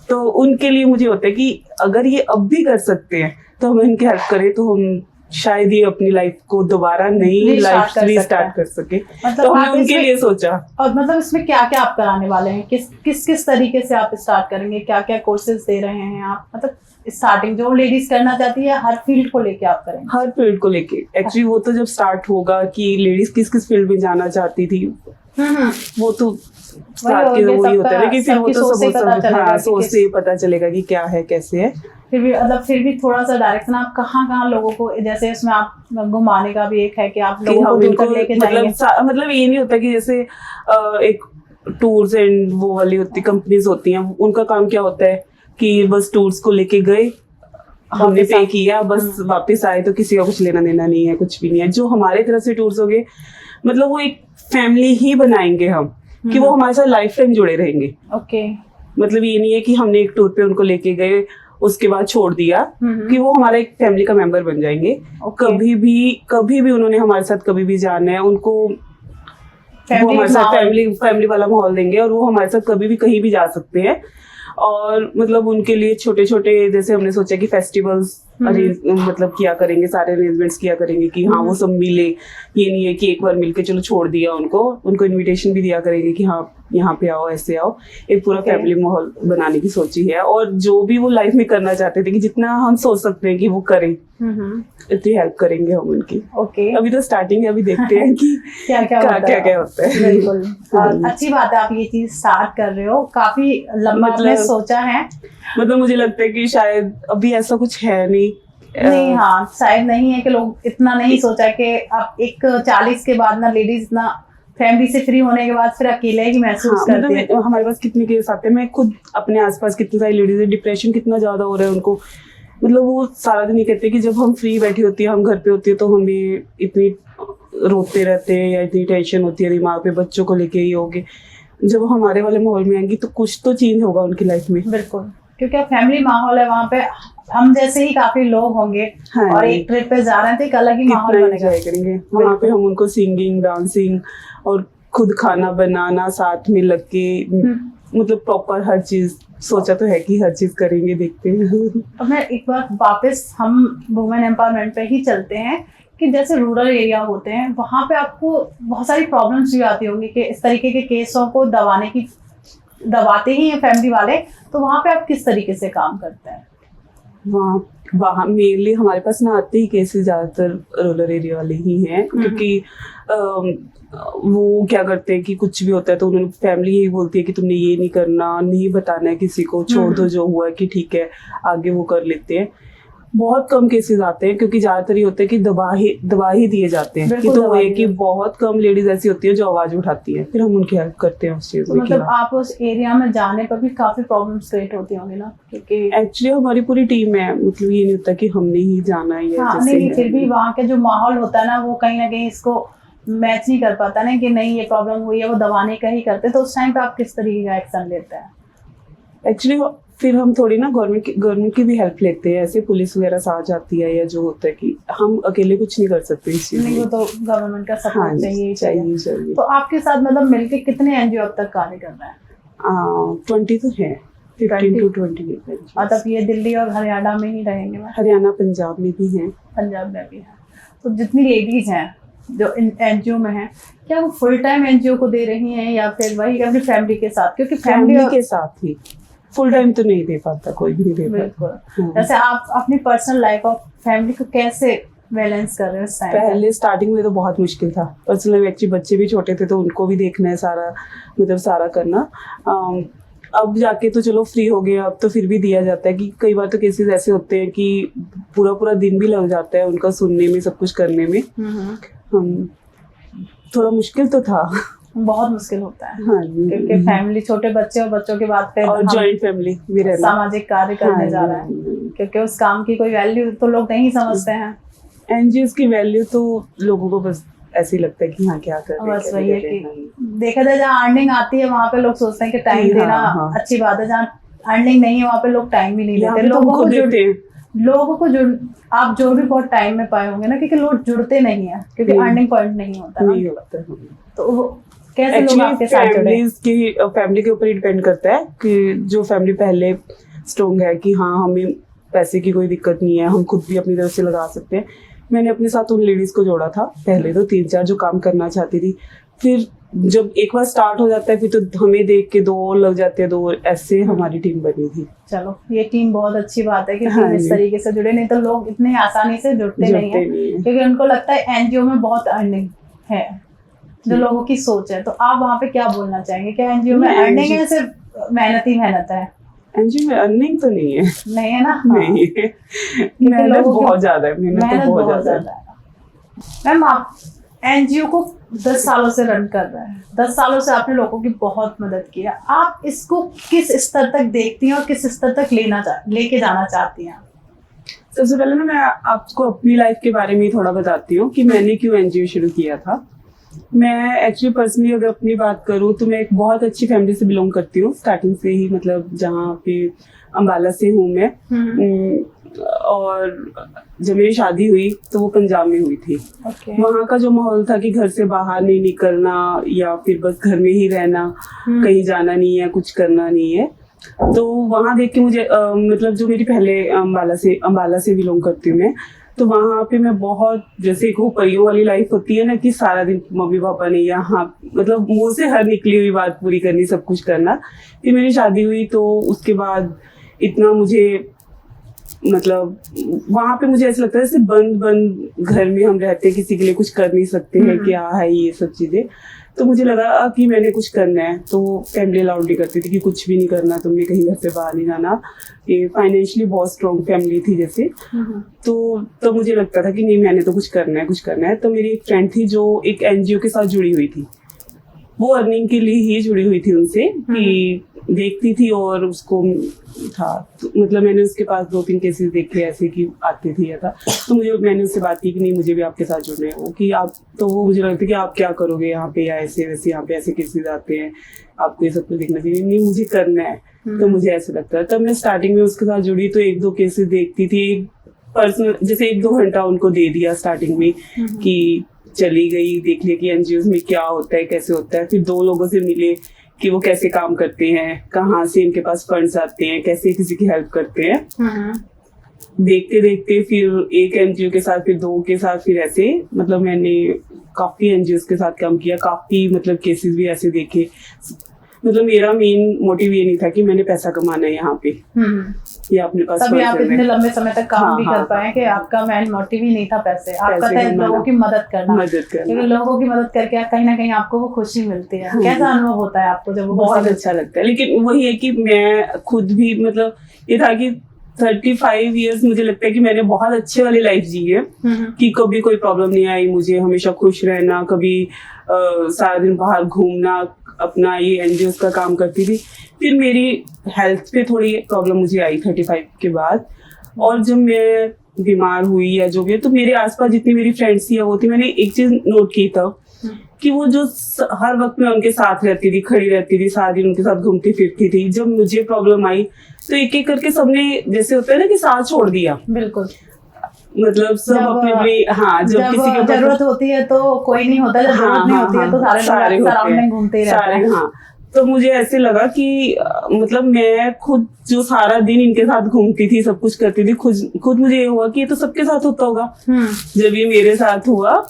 S2: तो उनके लिए मुझे होता है कि अगर ये अब भी कर सकते हैं तो हम इनकी हेल्प करें तो हम शायद ये अपनी लाइफ को दोबारा नई लाइफ रीस्टार्ट कर सके।
S1: मतलब
S2: तो हमने उनके लिए सोचा।
S1: और मतलब इसमें क्या क्या आप कराने वाले हैं? किस तरीके से आप स्टार्ट करेंगे? क्या क्या कोर्सेज दे रहे हैं आप? मतलब स्टार्टिंग जो लेडीज करना चाहती है, हर फील्ड को लेके आप करेंगे?
S2: हर फील्ड को लेके। एक्चुअली वो तो जब स्टार्ट होगा कि लेडीज किस किस फील्ड में जाना चाहती थी, वो तो स्टार्ट के वही होता है, लेकिन फिर वो तो सब सोच से पता चलेगा कि क्या है कैसे है।
S1: फिर भी थोड़ा सा डायरेक्शन आप कहाँ कहाँ लोगों को, जैसे इसमें आप घुमाने का भी एक है कि आप लोगों को दूर तक लेके जाएंगे।
S2: मतलब ये नहीं होता कि जैसे एक टूर्स एंड वो वाली होती कंपनीज होती हैं, उनका काम क्या होता है कि बस टूर्स को लेके गए, हमने पे किया, बस वापस आए, तो किसी का कुछ लेना देना नहीं है, कुछ भी नहीं है। जो हमारे तरफ से टूर्स हो गए, मतलब वो एक फैमिली ही बनाएंगे हम, कि वो हमारे साथ लाइफ टाइम जुड़े रहेंगे।
S1: ओके,
S2: मतलब ये नहीं है कि हमने एक टूर पे उनको लेके गए उसके बाद छोड़ दिया, कि वो हमारा एक फैमिली का मेंबर बन जाएंगे। कभी भी उन्होंने हमारे साथ कभी भी जाना है, उनको वो हमारे साथ फैमिली वाला माहौल देंगे और वो हमारे साथ कभी भी कहीं भी जा सकते हैं। और मतलब उनके लिए छोटे छोटे, जैसे हमने सोचा कि फेस्टिवल्स मतलब किया करेंगे, सारे अरेंजमेंट्स किया करेंगे कि हाँ वो सब मिले। ये नहीं है कि एक बार मिलके चलो छोड़ दिया उनको इनविटेशन भी दिया करेंगे कि हाँ यहाँ पे आओ, ऐसे आओ। एक पूरा फैमिली माहौल बनाने की सोची है। और जो भी वो लाइफ में करना चाहते थे कि जितना हम सोच सकते हैं कि वो करें, इतनी हेल्प करेंगे हम उनकी। अभी तो स्टार्टिंग है, अभी देखते हैं कि क्या क्या होता है।
S1: बिल्कुल, अच्छी बात है आप ये चीज स्टार्ट कर रहे हो, काफी लंबा आपने सोचा है।
S2: मतलब मुझे लगता है कि शायद अभी ऐसा कुछ है नहीं।
S1: हाँ, शायद नहीं है कि लोग इतना नहीं सोचा कि अब एक 40 के बाद ना लेडीज ना फैमिली से फ्री होने के बाद फिर अकेले ही महसूस करते हैं।
S2: हमारे पास कितने केस आते हैं, मैं खुद अपने आसपास कितनी सारी लेडीज है, डिप्रेशन कितना ज्यादा हो रहा है उनको। मतलब वो सारा दिन ये कहते हैं कि जब हम फ्री बैठी होती है, हम घर पे होती है, तो हमें इतनी रोते रहते हैं या इतनी टेंशन होती है दिमाग पे, बच्चों को लेके ही होगी। जब हमारे वाले माहौल में आएंगी तो कुछ तो चेंज होगा उनकी लाइफ में।
S1: बिल्कुल, क्योंकि फैमिली माहौल है, वहाँ पे हम जैसे ही काफी लोग होंगे। हाँ, और एक ट्रिप पे जा रहे हैं तो एक अलग ही माहौल बनेगा।
S2: करेंगे वहाँ पे हम उनको सिंगिंग, डांसिंग और खुद खाना बनाना साथ में लग के, मतलब प्रॉपर हर चीज सोचा तो है कि हर चीज करेंगे, देखते हैं।
S1: अब मैं एक बार वापस हम वुमेन एम्पावरमेंट पे ही चलते हैं कि जैसे रूरल एरिया होते हैं, वहाँ पे आपको बहुत सारी प्रॉब्लम्स भी आती होंगी कि इस तरीके के केसों को दबाते ही हैं फैमिली वाले, तो वहाँ पे आप किस तरीके से काम करते हैं?
S2: वहाँ वहाँ मेनली हमारे पास ना आते ही केसेस ज्यादातर रूरल एरिया वाले ही हैं, क्योंकि वो क्या करते हैं कि कुछ भी होता है तो उन्होंने फैमिली यही बोलती है कि तुमने ये नहीं करना, नहीं बताना है किसी को, छोड़ दो जो हुआ है कि ठीक है आगे वो कर लेते हैं। बहुत कम केसेस आते हैं, क्योंकि ज्यादातर ये होता है कि दबा ही दिए जाते हैं कि तो है कि बहुत कम लेडीज ऐसी होती है जो आवाज उठाती है, फिर हम उनकी हेल्प करते हैं उस चीज में।
S1: मतलब आप उस एरिया में जाने पर भी काफी प्रॉब्लम्स क्रिएट होती होंगी ना, क्योंकि
S2: एक्चुअली हमारी पूरी टीम है, मतलब ये नहीं होता कि हमने ही जाना है।
S1: हाँ, नहीं फिर भी वहाँ के जो माहौल होता है ना वो कहीं ना कहीं इसको मैच नहीं कर पाता ना, कि नहीं ये प्रॉब्लम हुई है, वो दबाने का ही करते, तो उस टाइम पे आप किस तरीके का एक्शन लेते हैं?
S2: एक्चुअली फिर हम थोड़ी ना गवर्नमेंट की भी हेल्प लेते हैं, ऐसे पुलिस वगैरह साथ जाती है, या जो होता है कि हम अकेले कुछ नहीं कर सकते इस चीज
S1: नहीं,
S2: में।
S1: वो तो गवर्नमेंट का सपोर्ट
S2: हाँ, चाहिए।
S1: तो आपके साथ मतलब मिलके कितने एनजीओ अब तक कार्य कर रहे हैं?
S2: 20 तो है, 15 to 20।
S1: मतलब ये दिल्ली और हरियाणा में ही रहेंगे?
S2: हरियाणा पंजाब में भी हैं।
S1: पंजाब में भी है। तो जितनी लेडीज हैं जो एनजीओ में हैं, क्या वो फुल टाइम एनजीओ को दे रही हैं या फिर वही अपनी फैमिली के साथ? क्योंकि
S2: फैमिली के साथ ही, फुल टाइम तो नहीं दे पाता, कोई भी नहीं दे पाता।
S1: बिल्कुल। जैसे आप अपनी पर्सनल लाइफ और फैमिली को कैसे बैलेंस कर रहे हो इस टाइम?
S2: पहले स्टार्टिंग में तो बहुत मुश्किल था पर्सनल, एक्चुअली बच्चे भी छोटे थे तो उनको भी देखना है सारा, मतलब सारा करना। अब जाके तो चलो फ्री हो गए, अब तो फिर भी दिया जाता है कि कई बार तो केसेस ऐसे होते हैं कि पूरा पूरा दिन भी लग जाता है उनका सुनने में, सब कुछ करने में। थोड़ा मुश्किल तो था,
S1: बहुत मुश्किल होता है।
S2: हाँ,
S1: क्योंकि फैमिली, छोटे बच्चे और बच्चों के बाद फिर
S2: और जॉइंट फैमिली भी रहना,
S1: सामाजिक कार्य करने जा रहा है, क्योंकि उस काम की कोई वैल्यू तो लोग नहीं समझते हैं।
S2: एनजीओ की वैल्यू तो लोगों को बस ऐसे ही लगता है कि हाँ क्या कर रहे हैं,
S1: बस वही है कि देखा जाए जहाँ अर्निंग आती है वहाँ पे लोग सोचते हैं कि टाइम देना अच्छी बात है, जहाँ अर्निंग नहीं है वहाँ पे लोग टाइम भी नहीं देते। लोगों को आप जो भी बहुत टाइम में पाए होंगे ना, क्योंकि लोग जुड़ते नहीं है, क्योंकि अर्निंग पॉइंट नहीं होता ना। तो कैसे लोग आपके साथ जुड़े?
S2: फैमिली के ऊपर ही डिपेंड करता है कि जो फैमिली पहले स्ट्रॉन्ग है कि हाँ हमें पैसे की कोई दिक्कत नहीं है, हम खुद भी अपनी तरफ से लगा सकते हैं। मैंने अपने साथ उन लेडीज को जोड़ा था पहले तो 3-4 जो काम करना चाहती थी, फिर जब एक बार स्टार्ट हो जाता है फिर तो हमें देख के 2 और लग जाते हैं, 2 ऐसे हमारी टीम बनी थी।
S1: चलो ये टीम बहुत अच्छी बात है कि इस तरीके से जुड़े, नहीं तो लोग इतने आसानी से जुड़ते नहीं है, क्योंकि उनको लगता है एनजीओ में बहुत अर्निंग है, जो लोगों की सोच है। तो आप वहाँ पे क्या बोलना चाहेंगे? क्या एनजीओ में अर्निंग है, सिर्फ मेहनत ही मेहनत है?
S2: एनजीओ में अर्निंग तो नहीं है।
S1: नहीं है ना?
S2: नहीं है, मेहनत बहुत ज्यादा है, मेहनत बहुत ज्यादा है।
S1: मैम आप एनजीओ को 10 सालों से रन कर रहे हैं, 10 सालों से आपने लोगों की बहुत मदद की है। आप इसको किस स्तर तक देखती हैं और किस स्तर तक लेके जाना चाहती हैं?
S2: सबसे पहले ना मैं आपको अपनी लाइफ के बारे में थोड़ा बताती हूँ कि मैंने क्यों एनजीओ शुरू किया था। मैं एक्चुअली पर्सनली अगर अपनी बात करूँ तो मैं एक बहुत अच्छी फैमिली से बिलोंग करती हूँ स्टार्टिंग से ही, मतलब जहाँ पे अम्बाला से हूँ मैं। और जब मेरी शादी हुई तो वो पंजाब में हुई थी। वहाँ का जो माहौल था कि घर से बाहर नहीं निकलना या फिर बस घर में ही रहना, कहीं जाना नहीं है, कुछ करना नहीं है। तो वहाँ देख के मुझे मतलब जो मेरी पहले अम्बाला से बिलोंग करती हूँ मैं, तो वहाँ पे मैं बहुत, जैसे एक वो परियों वाली लाइफ होती है ना कि सारा दिन मम्मी पापा ने यहाँ मतलब मुंह से हर निकली हुई बात पूरी करनी, सब कुछ करना। फिर मेरी शादी हुई तो उसके बाद इतना मुझे मतलब वहाँ पे मुझे ऐसा लगता है जैसे बंद घर में हम रहते हैं, किसी के लिए कुछ कर नहीं सकते हैं, क्या है ये सब चीजें। तो मुझे लगा कि मैंने कुछ करना है, तो फैमिली अलाउड नहीं करती थी कि कुछ भी नहीं करना, तुमने कहीं घर से बाहर नहीं जाना। ये फाइनेंशियली बहुत स्ट्रॉन्ग फैमिली थी जैसे, तो मुझे लगता था कि नहीं मैंने तो कुछ करना है। तो मेरी एक फ्रेंड थी जो एक एनजीओ के साथ जुड़ी हुई थी, वो अर्निंग के लिए ही जुड़ी हुई थी उनसे, कि देखती थी और उसको था तो मतलब मैंने उसके पास 2-3 केसेस देखे ऐसे कि आती थी या था, तो मैंने उससे बात की कि नहीं मुझे भी आपके साथ जुड़ना है। वो कि आप, तो वो मुझे लगता है कि आप क्या करोगे यहाँ पे, या ऐसे वैसे यहाँ पे ऐसे केसेस आते हैं, आपको ये सब कुछ देखना चाहिए। नहीं मुझे करना है, तो मुझे ऐसा लगता है। तब मैं स्टार्टिंग में उसके साथ जुड़ी तो 1-2 केसेस देखती थी, पर्सनल जैसे 1-2 घंटा उनको दे दिया स्टार्टिंग में कि चली गई, देख लिया कि एनजीओ में क्या होता है, कैसे होता है। फिर 2 लोगों से मिले कि वो कैसे काम करते हैं, कहाँ से इनके पास फंड्स आते हैं, कैसे किसी की हेल्प करते हैं। देखते देखते फिर एक एनजीओ के साथ, फिर 2 के साथ, फिर ऐसे मतलब मैंने काफी एनजीओ के साथ काम किया, काफी मतलब केसेस भी ऐसे देखे। मतलब मेरा मेन मोटिव ये नहीं था कि मैंने पैसा कमाना है यहाँ पे, ये अपने पास
S1: तभी आप
S2: वर्जन
S1: इतने
S2: है।
S1: लंबे समय तक काम
S2: हाँ,
S1: भी
S2: हाँ,
S1: कर पाए कि आपका मेन मोटिव ही नहीं था पैसे, आपका था
S2: कमाना,
S1: लोगों की मदद करना।
S2: मदद
S1: क्योंकि
S2: करना।
S1: लोगों की मदद करके कहीं ना कहीं आपको वो खुशी मिलती है।
S2: हाँ
S1: कैसा
S2: जी।
S1: अनुभव होता है आपको जब वो
S2: बहुत
S1: खुशी
S2: अच्छा लगता है, लेकिन वही है कि मैं खुद भी मतलब ये था कि 35 इयर्स मुझे लगता है कि मैंने बहुत अच्छे वाली लाइफ जी है, कि कभी कोई प्रॉब्लम नहीं आई मुझे, हमेशा खुश रहना, कभी सारा दिन बाहर घूमना, अपना ये एनजीओ का काम करती थी। फिर मेरी हेल्थ पे थोड़ी प्रॉब्लम मुझे आई 35 के बाद, और जब मैं बीमार हुई या जो भी है, तो मेरे आसपास जितनी मेरी फ्रेंड्स थी या वो थी, मैंने एक चीज नोट की था कि वो जो हर वक्त में उनके साथ रहती थी, खड़ी रहती थी, सारा दिन उनके साथ घूमती फिरती थी। जब मुझे प्रॉब्लम आई तो एक एक करके सबने, जैसे होता है ना कि साथ छोड़ दिया,
S1: बिल्कुल।
S2: मतलब सब अपने अपने, हाँ, जब किसी के ऊपर
S1: जरूरत होती है तो कोई नहीं होता, जब जरूरत नहीं होती है तो सारे लोग सराउंडिंग घूमते ही रहते हैं।
S2: हाँ, तो मुझे ऐसे लगा कि मतलब मैं खुद जो सारा दिन इनके साथ घूमती थी, सब कुछ करती थी, खुद मुझे ये हुआ कि ये तो सबके साथ होता होगा। जब ये मेरे साथ हुआ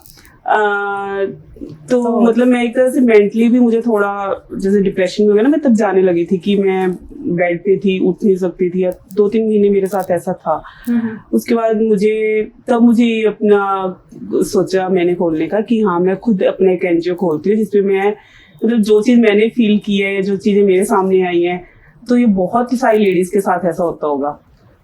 S2: तो मतलब मैं एक तरह से मेंटली भी मुझे थोड़ा जैसे डिप्रेशन में हो गया ना, मैं तब जाने लगी थी कि मैं बेड पे थी, उठ नहीं सकती थी। 2-3 महीने मेरे साथ ऐसा था। उसके बाद मुझे अपना सोचा मैंने खोलने का कि हाँ, मैं खुद अपना एक एनजीओ खोलती हूँ, जिसपे मैं मतलब जो चीज मैंने फील की है, जो चीजें मेरे सामने आई हैं, तो ये बहुत ही सारी लेडीज के साथ ऐसा होता होगा।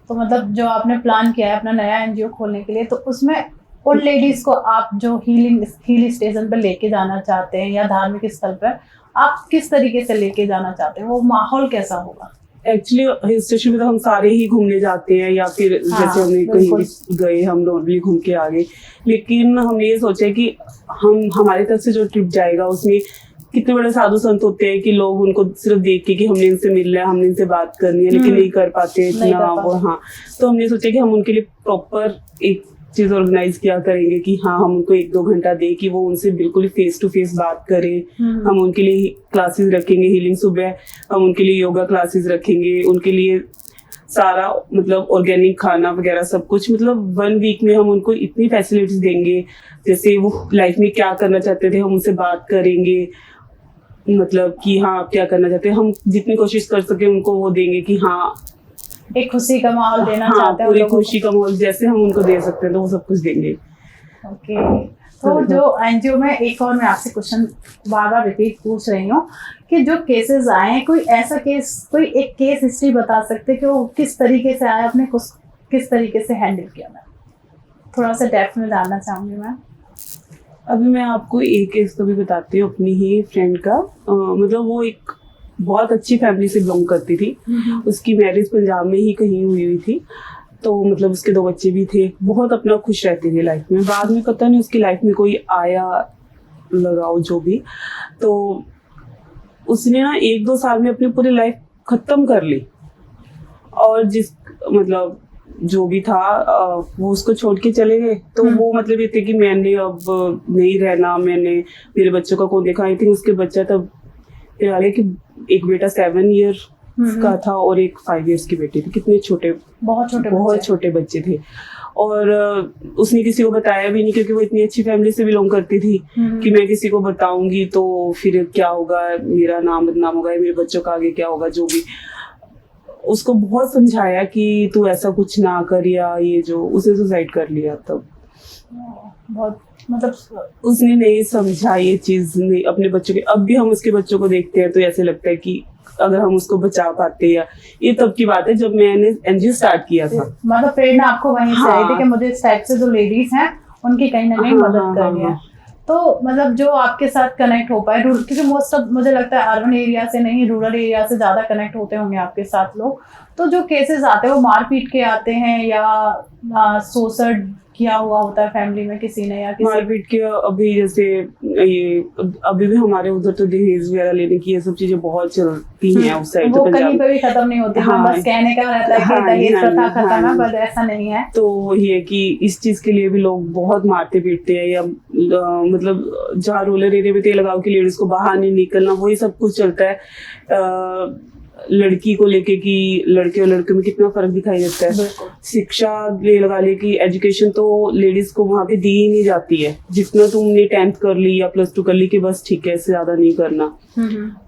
S1: तो मतलब जो आपने प्लान किया है अपना नया एनजीओ खोलने के लिए, तो उसमें उन लेडीज को आप जो हीलिंग स्टेशन पर लेके जाना चाहते हैं या धार्मिक स्थल पर, आप किस तरीके से लेके जाना चाहते हैं? वो माहौल कैसा होगा?
S2: एक्चुअली हिल स्टेशन पे तो हम सारे ही घूमने जाते हैं, या फिर जैसे हमने कहीं भी गए, हम नॉर्मली घूम के आ गए। लेकिन हमने ये सोचा है कि हम हमारी तरफ से जो ट्रिप जाएगा उसमें कितने बड़े साधु संत होते हैं कि लोग उनको सिर्फ देख के कि हमने इनसे मिलना है, हमने इनसे बात करनी है, लेकिन नहीं कर पाते इतना वो। हाँ, तो हमने सोचा कि हम उनके लिए प्रॉपर एक चीज ऑर्गेनाइज किया करेंगे कि हाँ, हम उनको 1-2 घंटा दे कि वो उनसे बिल्कुल फेस टू फेस बात करें। हम उनके लिए क्लासेस रखेंगे, हीलिंग सुबह, हम उनके लिए योगा क्लासेस रखेंगे, उनके लिए सारा मतलब ऑर्गेनिक खाना वगैरह सब कुछ, मतलब 1 वीक में हम उनको इतनी फैसिलिटीज देंगे। जैसे वो लाइफ में क्या करना चाहते थे, हम उनसे बात करेंगे, मतलब कि हाँ आप क्या करना चाहते हैं, हम जितनी कोशिश कर सके उनको वो देंगे कि हाँ,
S1: एक खुशी का माहौल देना
S2: हाँ,
S1: चाहते हैं,
S2: पूरी खुशी का माहौल जैसे हम उनको दे सकते हैं तो वो सब कुछ देंगे।
S1: ओके। तो जो एनजीओ में एक और मैं आपसे क्वेश्चन बार बार रिपीट पूछ रही हूँ कि जो केसेस आए हैं, कोई ऐसा केस, कोई एक केस हिस्ट्री बता सकते कि वो किस तरीके से आया, आपने किस तरीके से हैंडल किया? मैं थोड़ा सा डेप्थ में जानना चाहूंगी। मैं
S2: अभी मैं आपको एक केस तो भी बताती हूँ अपनी ही फ्रेंड का। मतलब वो एक बहुत अच्छी फैमिली से बिलोंग करती थी। उसकी मैरिज पंजाब में ही कहीं हुई थी, तो मतलब उसके 2 बच्चे भी थे, बहुत अपना खुश रहती थी लाइफ में। बाद में पता नहीं उसकी लाइफ में कोई आया लगाओ जो भी, तो उसने ना 1-2 साल में अपनी पूरी लाइफ खत्म कर ली, और जिस मतलब जो भी था वो उसको छोड़ के चले गए। तो वो मतलब ये थे कि मैंने अब नहीं रहना, मैंने मेरे बच्चों का कौन देखा। आई थिंक उसके बच्चा तब कि एक बेटा 7 ईयर का था और एक 5 इयर्स की बेटी थी। कितने छोटे, बहुत छोटे बच्चे थे। और उसने किसी को बताया भी नहीं, क्योंकि वो इतनी अच्छी फैमिली से बिलोंग करती थी कि मैं किसी को बताऊंगी तो फिर क्या होगा, मेरा नाम बदनाम होगा, मेरे बच्चों का आगे क्या होगा, जो भी। उसको बहुत समझाया कि तू ऐसा कुछ ना कर, या ये जो उसे सुसाइड कर लिया। तब
S1: बहुत मतलब
S2: उसने नहीं समझा ये चीज, नहीं अपने बच्चों के। अब भी हम उसके बच्चों को देखते हैं तो ऐसे लगता है कि अगर हम उसको बचा पाते, या ये तब की बात है जब मैंने एनजीओ स्टार्ट किया था।
S1: मतलब प्रेरणा आपको वहीं से आई थी कि मुझे इस टाइप से जो लेडीज हैं उनकी कहीं ना कहीं मदद करनी है। तो मतलब जो आपके साथ कनेक्ट हो पाए, क्योंकि मोस्ट ऑफ मुझे लगता है अर्बन एरिया से नहीं, रूरल एरिया से ज्यादा कनेक्ट होते होंगे आपके साथ लोग। तो जो केसेस आते हैं वो मारपीट के आते हैं या सुसाइड किया हुआ होता है फैमिली में किसी ने, या किसी
S2: मारपीट के? अभी जैसे ये अभी भी हमारे उधर तो दहेज वगैरह लेने की ये सब चीजें बहुत चलती हैं उस साइड।
S1: वो कहीं पे भी खत्म नहीं होती। हाँ, बस कहने का रहता है कि दहेज प्रथा खत्म है, पर ऐसा नहीं है।
S2: तो ये कि इस चीज के लिए भी लोग बहुत मारते पीटते हैं, या मतलब जहाँ रूरल एरिया में तो लगाओ कि लेडीज को बाहर नहीं निकलना, वही सब कुछ चलता है। लड़की को लेके कि लड़के और लड़के में कितना फर्क दिखाई देता है। शिक्षा ले लगा ले कि एजुकेशन तो लेडीज को वहाँ पे दी ही नहीं जाती है। जितना तुमने 10th कर ली या +2 कर ली कि बस ठीक है, इससे ज्यादा नहीं करना।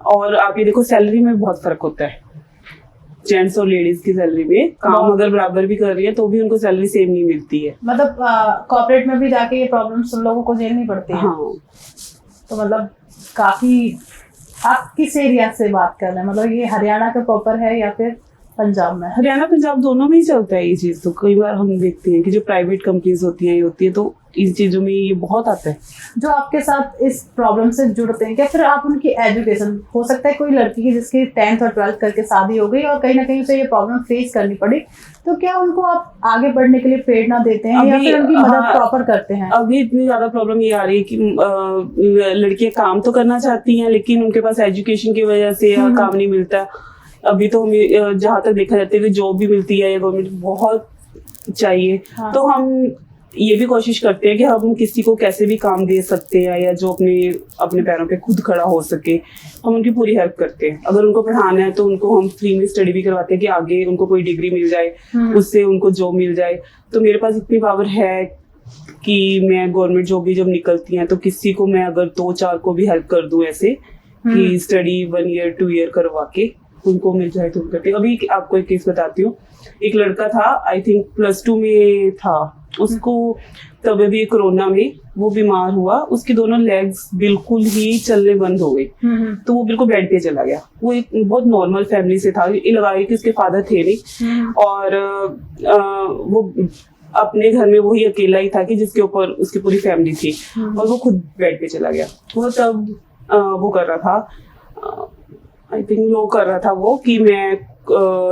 S2: और आप ये देखो सैलरी में बहुत फर्क होता है। जेंट्स और लेडीज की सैलरी में। काम अगर बराबर भी कर रही है तो भी उनको सैलरी सेम नहीं मिलती है।
S1: मतलब कॉर्पोरेट में भी जाके ये प्रॉब्लम्स लोगों को झेलनी पड़ती है।
S2: हाँ।
S1: तो मतलब काफी, आप किस एरिया से बात कर रहे हैं? मतलब ये हरियाणा का प्रॉपर है या फिर पंजाब में?
S2: हरियाणा पंजाब दोनों में ही चलता है ये चीज। तो कई बार हम देखते हैं कि जो प्राइवेट कंपनीज होती हैं, ये होती है, तो इन चीजों में ये बहुत आता है।
S1: जो आपके साथ इस प्रॉब्लम से जुड़ते हैं, क्या फिर आप उनकी एजुकेशन, हो सकता है कोई लड़की की जिसकी 10th और 12th करके शादी हो गई और कहीं ना कहीं उसे ये प्रॉब्लम फेस करनी पड़ी, तो क्या उनको आप आगे बढ़ने के लिए प्रेरणा देते हैं या फिर उनकी मदद प्रॉपर करते हैं?
S2: अभी इतनी ज्यादा प्रॉब्लम ये आ रही है कि लड़कियां काम तो करना चाहती हैं लेकिन उनके पास एजुकेशन की वजह से काम नहीं मिलता। अभी तो हमें जहाँ तक देखा जाता है कि जॉब भी मिलती है या गवर्नमेंट बहुत चाहिए। हाँ। तो हम ये भी कोशिश करते हैं कि हम किसी को कैसे भी काम दे सकते हैं या जो अपने पैरों पे खुद खड़ा हो सके, हम उनकी पूरी हेल्प करते हैं। अगर उनको पढ़ाना है तो उनको हम फ्री में स्टडी भी करवाते हैं कि आगे उनको कोई डिग्री मिल जाए, उससे उनको जॉब मिल जाए। तो मेरे पास इतनी पावर है कि मैं गवर्नमेंट जॉब भी जब निकलती हैं तो किसी को मैं अगर 2-4 को भी हेल्प कर दूं ऐसे कि स्टडी 1 ईयर 2 ईयर करवा के उनको मिल जाए तो करते। अभी आपको एक केस बताती हूँ। एक लड़का था, आई थिंक +2 में था, उसको तब अभी कोरोना में वो बीमार हुआ, उसकी दोनों लेग्स बिल्कुल ही चलने बंद हो गई। तो वो बिल्कुल बेड पे चला गया। वो एक बहुत नॉर्मल फैमिली से था, ये लगाई कि उसके फादर थे नहीं और वो अपने घर में वही अकेला ही था कि जिसके ऊपर उसकी पूरी फैमिली थी और वो खुद बेड पे चला गया। वो तब वो कर रहा था, आई थिंक लो कर रहा था वो कि मैं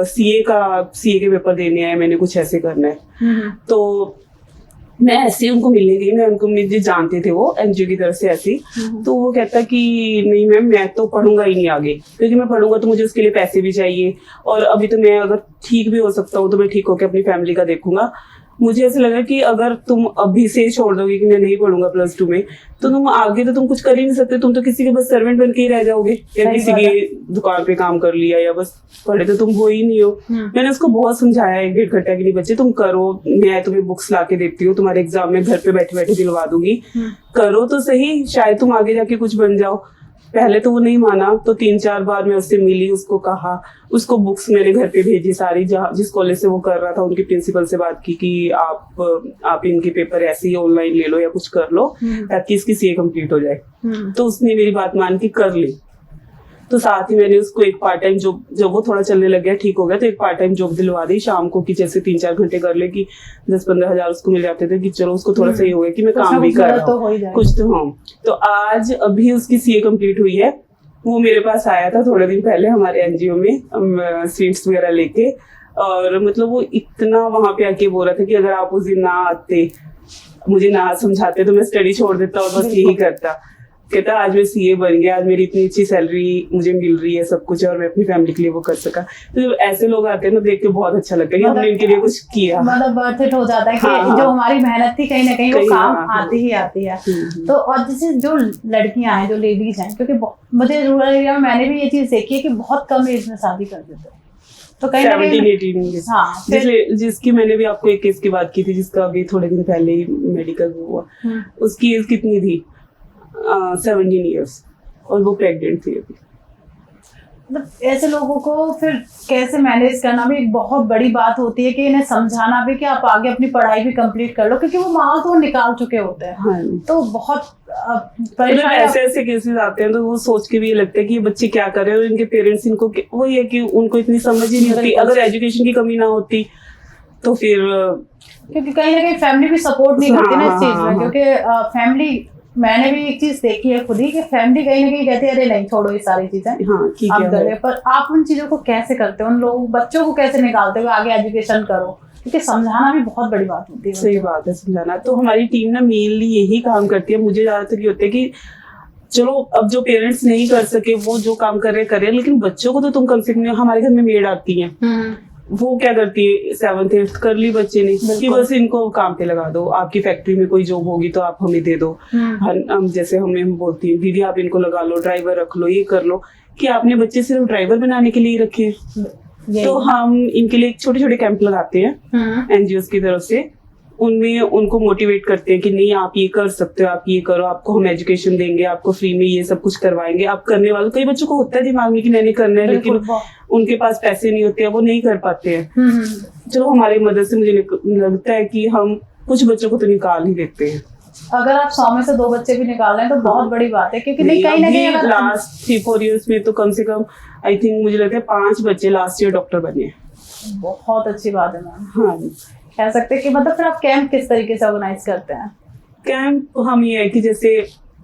S2: सीए के पेपर देने आए, मैंने कुछ ऐसे करना है। तो मैं ऐसे उनको मिलने गई, मैं उनको मुझे जानते थे वो एनजीओ की तरफ से ऐसी। तो वो कहता कि नहीं मैम मैं तो पढ़ूंगा ही नहीं आगे, क्योंकि मैं पढ़ूंगा तो मुझे उसके लिए पैसे भी चाहिए और अभी तो मैं अगर ठीक भी हो सकता हूँ तो मैं ठीक होकर अपनी फैमिली का देखूंगा। मुझे ऐसा लगा कि अगर तुम अभी से छोड़ दोगे कि मैं नहीं पढ़ूंगा +2 में तो तुम आगे तो तुम कुछ कर ही नहीं सकते। तुम तो किसी के बस सर्वेंट बन के ही रह जाओगे या किसी की दुकान पे काम कर लिया या बस पढ़े तो तुम हो ही नहीं हो। मैंने उसको बहुत समझाया 1-1.5 घंटा कि नहीं बच्चे तुम करो, मैं तुम्हें बुक्स ला के देती हूँ, तुम्हारे एग्जाम में घर पे बैठे बैठे दिलवा दूंगी, करो तो सही, शायद तुम आगे जाके कुछ बन जाओ। पहले तो वो नहीं माना, तो 3-4 बार मैं उससे मिली, उसको कहा, उसको बुक्स मैंने घर पे भेजी सारी, जिस कॉलेज से वो कर रहा था उनकी प्रिंसिपल से बात की कि आप इनके पेपर ऐसे ही ऑनलाइन ले लो या कुछ कर लो ताकि इसकी सीए कंप्लीट हो जाए। तो उसने मेरी बात मान के कर ली। तो साथ ही मैंने उसको एक पार्ट टाइम जॉब, जब वो थोड़ा चलने लग गया, ठीक हो गया, तो एक पार्ट टाइम जॉब दिलवा दी शाम को कि जैसे 3-4 घंटे कर ले कि 10-15 हज़ार उसको मिल जाते थे कि चलो उसको थोड़ा सही हो गया कि मैं काम भी कर रहा हूँ कुछ तो। हाँ, तो आज अभी उसकी सीए कंप्लीट हुई है। वो मेरे पास आया था थोड़े दिन पहले हमारे एनजीओ में स्वीट्स वगैरह लेके, और मतलब वो इतना वहां पे आके बोल रहा था कि अगर आप उस दिन ना आते, मुझे ना समझाते तो मैं स्टडी छोड़ देता और बस यही करता। कहता आज मैं सीए बन गया, आज मेरी इतनी अच्छी सैलरी मुझे मिल रही है, सब कुछ, और मैं अपनी फैमिली के लिए वो कर सका। तो जब ऐसे लोग आते हैं ना देख के बहुत अच्छा लगता है कि हमने इनके लिए कुछ किया,
S1: मतलब वर्थ इट हो जाता है कि हाँ, जो हमारी मेहनत थी कहीं ना कहीं वो काम आती ही आती है। तो और जैसे जो लड़कियां हैं, जो लेडीज हैं, क्योंकि मुझे रूरल एरिया में मैंने भी ये चीज देखी है कि बहुत कम एज में शादी कर देते हैं, तो कहीं
S2: 17-18 हाँ, जिसकी मैंने भी आपको एक केस की बात की थी जिसका अभी थोड़े दिन पहले ही मेडिकल हुआ, उसकी एज कितनी थी? 17 इयर्स, और वो प्रेग्नेंट थी अभी।
S1: मतलब ऐसे लोगों को फिर कैसे मैनेज करना भी एक बहुत बड़ी बात होती है कि इन्हें समझाना भी कि आप आगे अपनी पढ़ाई भी कंप्लीट कर लो, क्योंकि वो माहौल तो निकाल चुके होते हैं। हाँ। तो बहुत
S2: ऐसे केसेस आते हैं तो वो सोच के भी ये लगता है कि ये बच्चे क्या कर रहे हैं, और इनके पेरेंट्स इनको वो ये कि उनको इतनी समझ ही नहीं होती। अगर एजुकेशन की कमी ना होती तो फिर,
S1: क्योंकि कहीं ना कहीं फैमिली भी सपोर्ट नहीं करती ना इस चीज में, क्योंकि फैमिली, मैंने भी एक चीज देखी है खुद ही कि फैमिली कहीं ना कहीं कहती है अरे नहीं छोड़ो ये सारी चीजें, हाँ, आप कर रहे। पर आप उन चीजों को कैसे करते हो, उन लोगों बच्चों को कैसे निकालते हो आगे एजुकेशन करो, क्योंकि समझाना भी बहुत बड़ी बात होती है।
S2: सही बात है, समझाना। तो हमारी टीम ना मेनली यही काम करती है। मुझे ज्यादातर ये होता है कि चलो अब जो पेरेंट्स नहीं कर सके वो जो काम कर रहे करे, लेकिन बच्चों को तो तुम कम से कम, हमारे घर में मेड आती है, वो क्या करती है 7th 8th कर ली बच्चे ने कि बस इनको काम पे लगा दो, आपकी फैक्ट्री में कोई जॉब होगी तो आप हमें दे दो। हम जैसे हमें बोलती है दीदी आप इनको लगा लो, ड्राइवर रख लो, ये कर लो, कि आपने बच्चे सिर्फ ड्राइवर बनाने के लिए रखे। तो हम इनके लिए छोटे छोटे कैंप लगाते हैं एनजीओ की तरफ से, उनमें उनको मोटिवेट करते हैं कि नहीं आप ये कर सकते हो, आप ये करो, आपको हम एजुकेशन देंगे, आपको फ्री में ये सब कुछ करवाएंगे, आप करने वाले। कई बच्चों को होता है दिमाग में कि मैंने करना है, लेकिन उनके पास पैसे नहीं होते हैं, वो नहीं कर पाते हैं। चलो हमारी मदद से मुझे लगता है कि हम कुछ बच्चों को तो निकाल ही देते हैं।
S1: अगर आप 100 में से 2 बच्चे भी निकाल रहे हैं तो बहुत बड़ी बात है, क्योंकि नहीं कहीं ना कहीं
S2: लास्ट 3-4 इयर्स में तो कम से कम आई थिंक मुझे लगता है 5 बच्चे लास्ट ईयर डॉक्टर बने हैं।
S1: बहुत अच्छी बात है मैम।
S2: हाँ,
S1: कह सकते हैं कि मतलब फिर आप कैंप किस तरीके से ऑर्गेनाइज करते हैं?
S2: कैंप हम ये है कि जैसे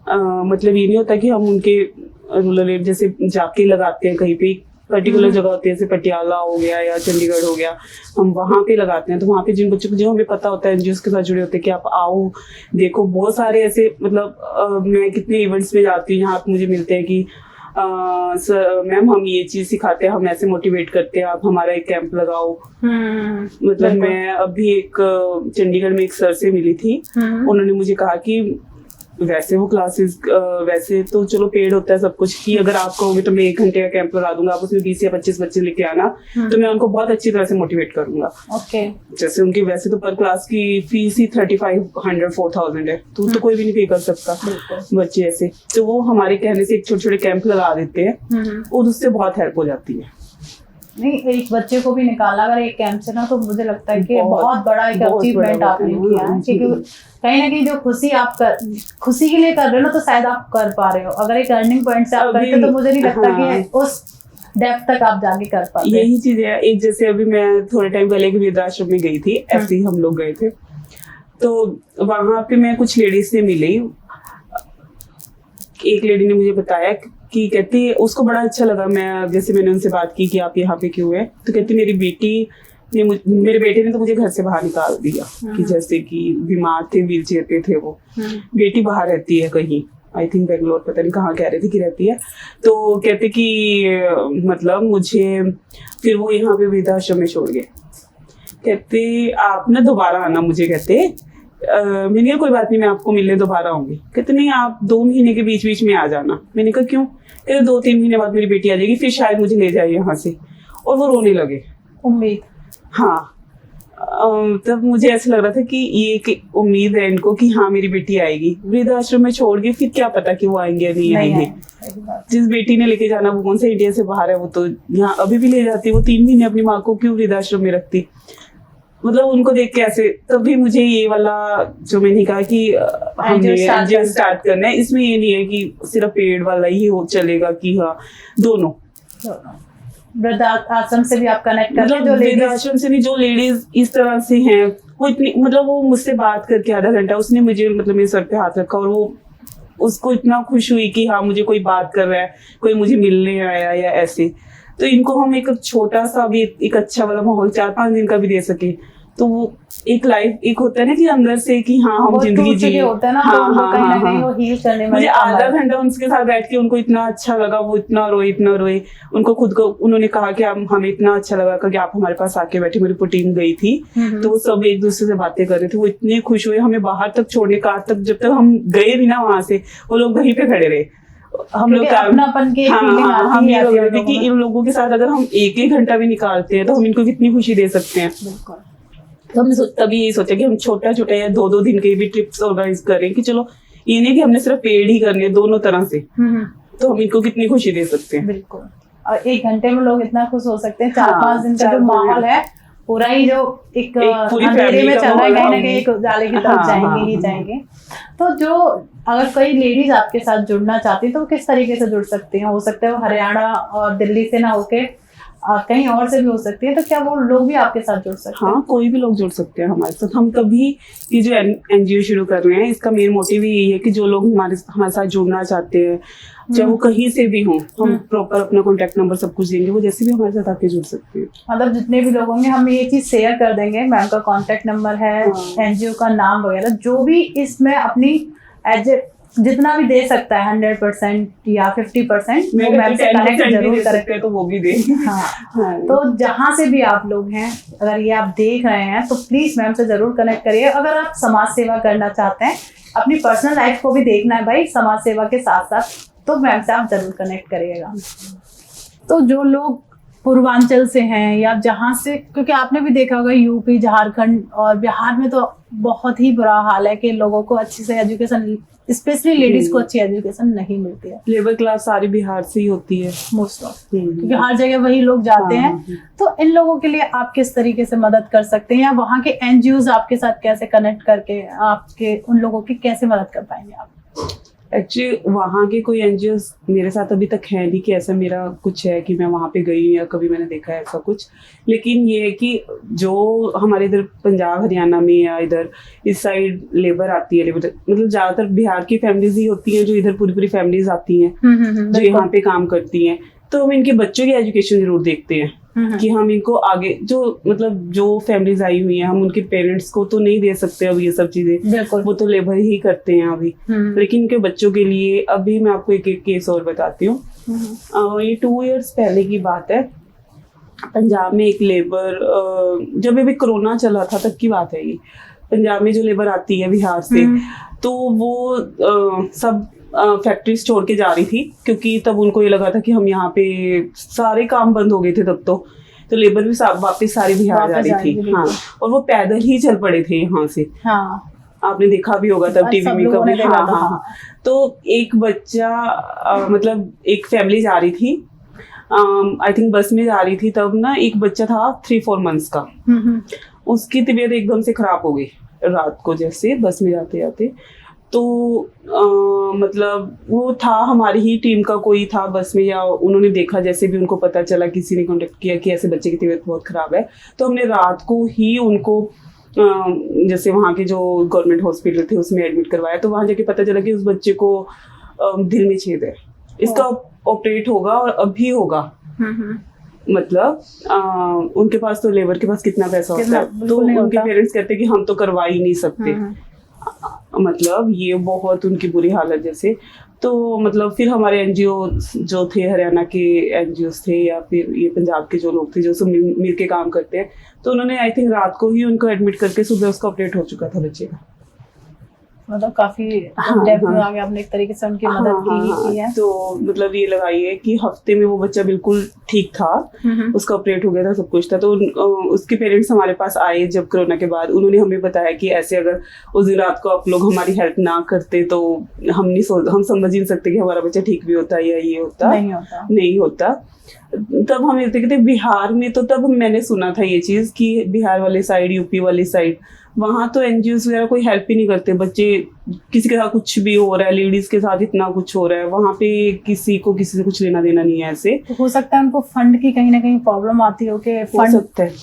S2: मतलब ये नहीं होता कि हम उनके रूरल एरिया जैसे जाके लगाते हैं, कहीं पे पर्टिकुलर जगह होती है, जैसे पटियाला हो गया या चंडीगढ़ हो गया, हम वहाँ पे लगाते हैं। तो वहाँ पे जिन बच्चों को जो हमें पता होता है एनजीओ के साथ जुड़े होते हैं कि आप आओ देखो, बहुत सारे ऐसे मतलब मैं कितने इवेंट्स में जाती हूँ जहाँ मुझे मिलते हैं कि मैम हम ये चीज सिखाते हैं, हम ऐसे मोटिवेट करते हैं, आप हमारा एक कैंप लगाओ। मतलब मैं अभी एक चंडीगढ़ में एक सर से मिली थी, उन्होंने मुझे कहा कि वैसे वो क्लासेस वैसे तो चलो पेड होता है सब कुछ, कि अगर आप कहोगे तो मैं 1 घंटे का कैंप लगा दूंगा, आप उसमें 20 या 25 बच्चे लेके आना, तो मैं उनको बहुत अच्छी तरह से मोटिवेट करूंगा। जैसे उनकी वैसे तो पर क्लास की फीस ही 3500-4000 है, तो कोई भी नहीं पे कर सकता बच्चे ऐसे। तो वो हमारे कहने से एक छोटे-छोटे कैंप लगा देते हैं और उससे बहुत हेल्प हो जाती है।
S1: नहीं, एक बच्चे को भी निकाला अगर एक कैंप से ना, तो मुझे लगता है कि बहुत बड़ा एक अचीवमेंट आपने किया है, क्योंकि कहीं ना कहीं जो खुशी के लिए कर रहे हो ना, तो शायद आप कर पा रहे हो। अगर एक अर्निंग पॉइंट से आप करते तो मुझे नहीं लगता कि उस डेप्थ तक आप जाके कर पाते।
S2: यही चीज है। एक जैसे अभी मैं थोड़े टाइम पहले एक वृद्धाश्रम में गई थी, ऐसे ही हम लोग गए थे, तो वहां पे मैं कुछ लेडीज से मिली। एक लेडी ने मुझे बताया कि कहती उसको बड़ा अच्छा लगा, मैं जैसे मैंने उनसे बात की कि आप यहाँ पे क्यों है, तो कहती मेरे बेटे ने तो मुझे घर से बाहर निकाल दिया, कि जैसे कि बीमार थे, व्हील चेयर पे थे वो, बेटी बाहर रहती है कहीं, आई थिंक बेंगलोर, पता नहीं कहाँ कह रहे थे कि रहती है। तो कहते कि मतलब मुझे फिर वो यहाँ पे वृद्धाश्रम में छोड़ गए। कहते आप ना दोबारा आना, मुझे कहते मैंने कहा कोई बात नहीं, मैं आपको मिलने दोबारा आऊंगी। कहते नहीं आप 2 महीने के बीच बीच में आ जाना। मैंने कहा क्यों? कहते 2-3 महीने बाद मेरी बेटी आ जाएगी, फिर शायद मुझे ले जाए यहाँ से। और वो रोने लगे।
S1: उम्मीद,
S2: हाँ, तब मुझे ऐसा लग रहा था कि ये उम्मीद है इनको कि हाँ मेरी बेटी आएगी। वृद्धाश्रम में छोड़ के फिर क्या पता कि वो आएंगे या नहीं आएंगे। जिस बेटी ने लेके जाना वो कौन सा इंडिया से बाहर है, वो तो यहाँ अभी भी ले जाती। वो 3 महीने अपनी माँ को क्यों वृद्धाश्रम में रखती? मतलब उनको देख के ऐसे, तभी मुझे ये वाला जो मैंने कहा कि हमने एनजीओ स्टार्ट करना है, इसमें ये नहीं है कि सिर्फ पेड वाला ही हो चलेगा, कि हाँ दोनों
S1: वृद्धाश्रम से भी आप कनेक्ट कर,
S2: मतलब वृद्धाश्रम से नहीं, जो लेडीज इस तरह से हैं, वो इतनी मतलब वो मुझसे बात करके आधा घंटा उसने मुझे मतलब मेरे सर पे हाथ रखा, और वो उसको इतना खुश हुई कि हाँ मुझे कोई बात कर रहा है, कोई मुझे मिलने आया या ऐसे। तो इनको हम एक छोटा सा भी एक अच्छा वाला माहौल 4-5 दिन का भी दे सके, तो वो एक लाइफ एक होता है ना कि अंदर से कि हाँ हम जिंदगी जी
S1: होता है ना, तो कहीं ना कहीं वो हील करने में
S2: मुझे आधा घंटा उनके साथ बैठ के उनको इतना अच्छा लगा, वो इतना रोए। उनको खुद को उन्होंने कहा कि हमें इतना अच्छा लगा कि आप हमारे पास आके बैठे। मेरी टीम गई थी तो वो सब एक दूसरे से बातें कर रहे थे, वो इतने खुश हुए हमें बाहर तक छोड़ने, कार तक जब तक हम गए भी ना वहां से, वो लोग वहीं पे खड़े रहे। हम लोग
S1: अपनापन की फीलिंग आती है।
S2: हम ये थे कि इन लोगों के साथ अगर हम 1-1 घंटा भी निकालते हैं तो हम इनको कितनी खुशी दे सकते हैं। तो हमने तभी यही सोचा कि हम छोटा या 2-2 दिन के भी ट्रिप्स ऑर्गेनाइज करें, कि चलो ये नहीं कि हमने सिर्फ पेड ही करने, दोनों तरह से, तो हम इनको कितनी खुशी दे सकते हैं।
S1: बिल्कुल, और 1 घंटे में लोग इतना खुश हो सकते हैं। 4-5 दिन का जो माहौल है पूरा ही जो एक अंधेरे में चल रहा है, कहीं ना कहीं एक उजाले की तरफ जाएंगे ही जाएंगे। तो जो अगर कोई लेडीज आपके साथ जुड़ना चाहती है तो वो किस तरीके से जुड़ सकती हैं? हो सकता है वो हरियाणा और दिल्ली से ना होके कहीं और से भी हो सकती है, तो क्या वो लोग भी आपके साथ जुड़ सकते हैं?
S2: हाँ, कोई भी लोग जुड़ सकते हैं हमारे साथ। हम तभी ये जो एनजीओ शुरू कर रहे हैं, इसका मेन मोटिव यही है कि जो लोग हमारे साथ जुड़ना चाहते हैं, चाहे वो कहीं से भी हों, हम प्रॉपर अपना कॉन्टेक्ट नंबर सब कुछ देंगे, वो जैसे भी हमारे साथ आके जुड़ सकते हैं।
S1: मतलब जितने भी लोग होंगे हम ये चीज शेयर कर देंगे, मैम का कॉन्टेक्ट नंबर है, एनजीओ का नाम वगैरह, जो भी इसमें अपनी जितना भी दे सकता है 100% या 50% वो मैम से कनेक्ट जरूर करें,
S2: तो वो भी दे।
S1: हाँ, तो जहाँ से भी आप लोग हैं, अगर ये आप देख रहे हैं तो प्लीज मैम से जरूर कनेक्ट करिए। अगर आप समाज सेवा करना चाहते हैं, अपनी पर्सनल लाइफ को भी देखना है भाई समाज सेवा के साथ साथ, तो मैम से आप जरूर कनेक्ट करिएगा। तो जो लोग पूर्वांचल से हैं या जहाँ से, क्योंकि आपने भी देखा होगा यूपी, झारखंड और बिहार में तो बहुत ही बुरा हाल है कि लोगों को अच्छी से एजुकेशन, स्पेशली लेडीज को अच्छी एजुकेशन नहीं मिलती है।
S2: लेबर क्लास सारी बिहार से ही होती है
S1: मोस्ट ऑफ, क्योंकि हर जगह वही लोग जाते हैं। तो इन लोगों के लिए आप किस तरीके से मदद कर सकते हैं, या वहाँ के एनजीओज आपके साथ कैसे कनेक्ट करके आपके उन लोगों की कैसे मदद कर पाएंगे आप?
S2: एक्चुअली वहाँ के कोई एनजीओ मेरे साथ अभी तक है नहीं कि ऐसा मेरा कुछ है कि मैं वहाँ पे गई या कभी मैंने देखा है ऐसा कुछ। लेकिन ये है कि जो हमारे इधर पंजाब हरियाणा में या इधर इस साइड लेबर आती है, लेबर मतलब ज़्यादातर बिहार की फैमिलीज ही होती हैं जो इधर पूरी पूरी फैमिलीज आती हैं जो यहाँ पे काम करती हैं। तो हम इनके बच्चों की एजुकेशन जरूर देखते हैं कि हम इनको आगे जो मतलब जो फैमिलीज आई हुई हैं, हम उनके पेरेंट्स को तो नहीं दे सकते अब ये सब चीजें, वो तो लेबर ही करते हैं अभी। लेकिन इनके बच्चों के लिए अभी मैं आपको एक एक केस और बताती हूँ। ये 2 इयर्स पहले की बात है। पंजाब में एक लेबर, जब अभी कोरोना चला था तब की बात है ये, पंजाब में जो लेबर आती है बिहार से, तो वो सब फैक्ट्रीज छोड़ के जा रही थी, क्योंकि तब उनको ये लगा था कि हम यहाँ पे सारे काम बंद हो गए थे तब तो लेबर भी वापस सारी बिहार जा रही थी। हाँ, और वो पैदल ही चल पड़े थे यहाँ से। हाँ, आपने देखा भी होगा तब टीवी में कभी। हाँ। तो एक बच्चा मतलब एक फैमिली जा रही थी, आई थिंक बस में जा रही थी तब ना, एक बच्चा था 3-4 मंथ्स का। उसकी तबीयत एकदम से खराब हो गई रात को, जैसे बस में जाते जाते। तो मतलब वो था हमारी ही टीम का कोई था बस में, या उन्होंने देखा, जैसे भी उनको पता चला, किसी ने कांटेक्ट किया कि ऐसे बच्चे की तबीयत बहुत खराब है। तो हमने रात को ही उनको जैसे वहाँ के जो गवर्नमेंट हॉस्पिटल थे उसमें एडमिट करवाया। तो वहाँ जाके पता चला कि उस बच्चे को दिल में छेद है, इसका ऑपरेट होगा और अभी होगा। मतलब उनके पास तो लेबर के पास कितना पैसा होता है, तो उनके पेरेंट्स कहते कि हम तो करवा ही नहीं सकते। मतलब ये बहुत उनकी बुरी हालत जैसे। तो मतलब फिर हमारे एनजीओ जो थे, हरियाणा के एनजीओ थे या फिर ये पंजाब के जो लोग थे जो सब मिल के काम करते हैं, तो उन्होंने आई थिंक रात को ही उनको एडमिट करके सुबह उसका ऑपरेट हो चुका था बच्चे का।
S1: मतलब काफी डेप्थ में आगे आपने एक तरीके से उनकी मदद की है।
S2: तो मतलब ये लगाइए कि हफ्ते में वो बच्चा बिल्कुल ठीक था, उसका ऑपरेट हो गया था, सब कुछ था। तो उसके पेरेंट्स हमारे पास आए जब कोरोना के बाद, उन्होंने हमें बताया कि ऐसे अगर उस दिन रात को आप लोग हमारी हेल्प ना करते तो हम समझ ही नहीं सकते कि हमारा बच्चा ठीक भी होता या ये होता नहीं होता। तब हम कहते बिहार में, तो तब मैंने सुना था ये चीज कि बिहार वाले साइड, यूपी वाली साइड, वहाँ तो एनजीओ वगैरह कोई हेल्प ही नहीं करते। बच्चे किसी के साथ कुछ भी हो रहा है, लेडीज के साथ इतना कुछ हो रहा है, वहाँ पे किसी को किसी से कुछ लेना देना नहीं है। ऐसे
S1: तो हो सकता है उनको फंड की कहीं ना कहीं प्रॉब्लम आती हो, कि
S2: हो सकता है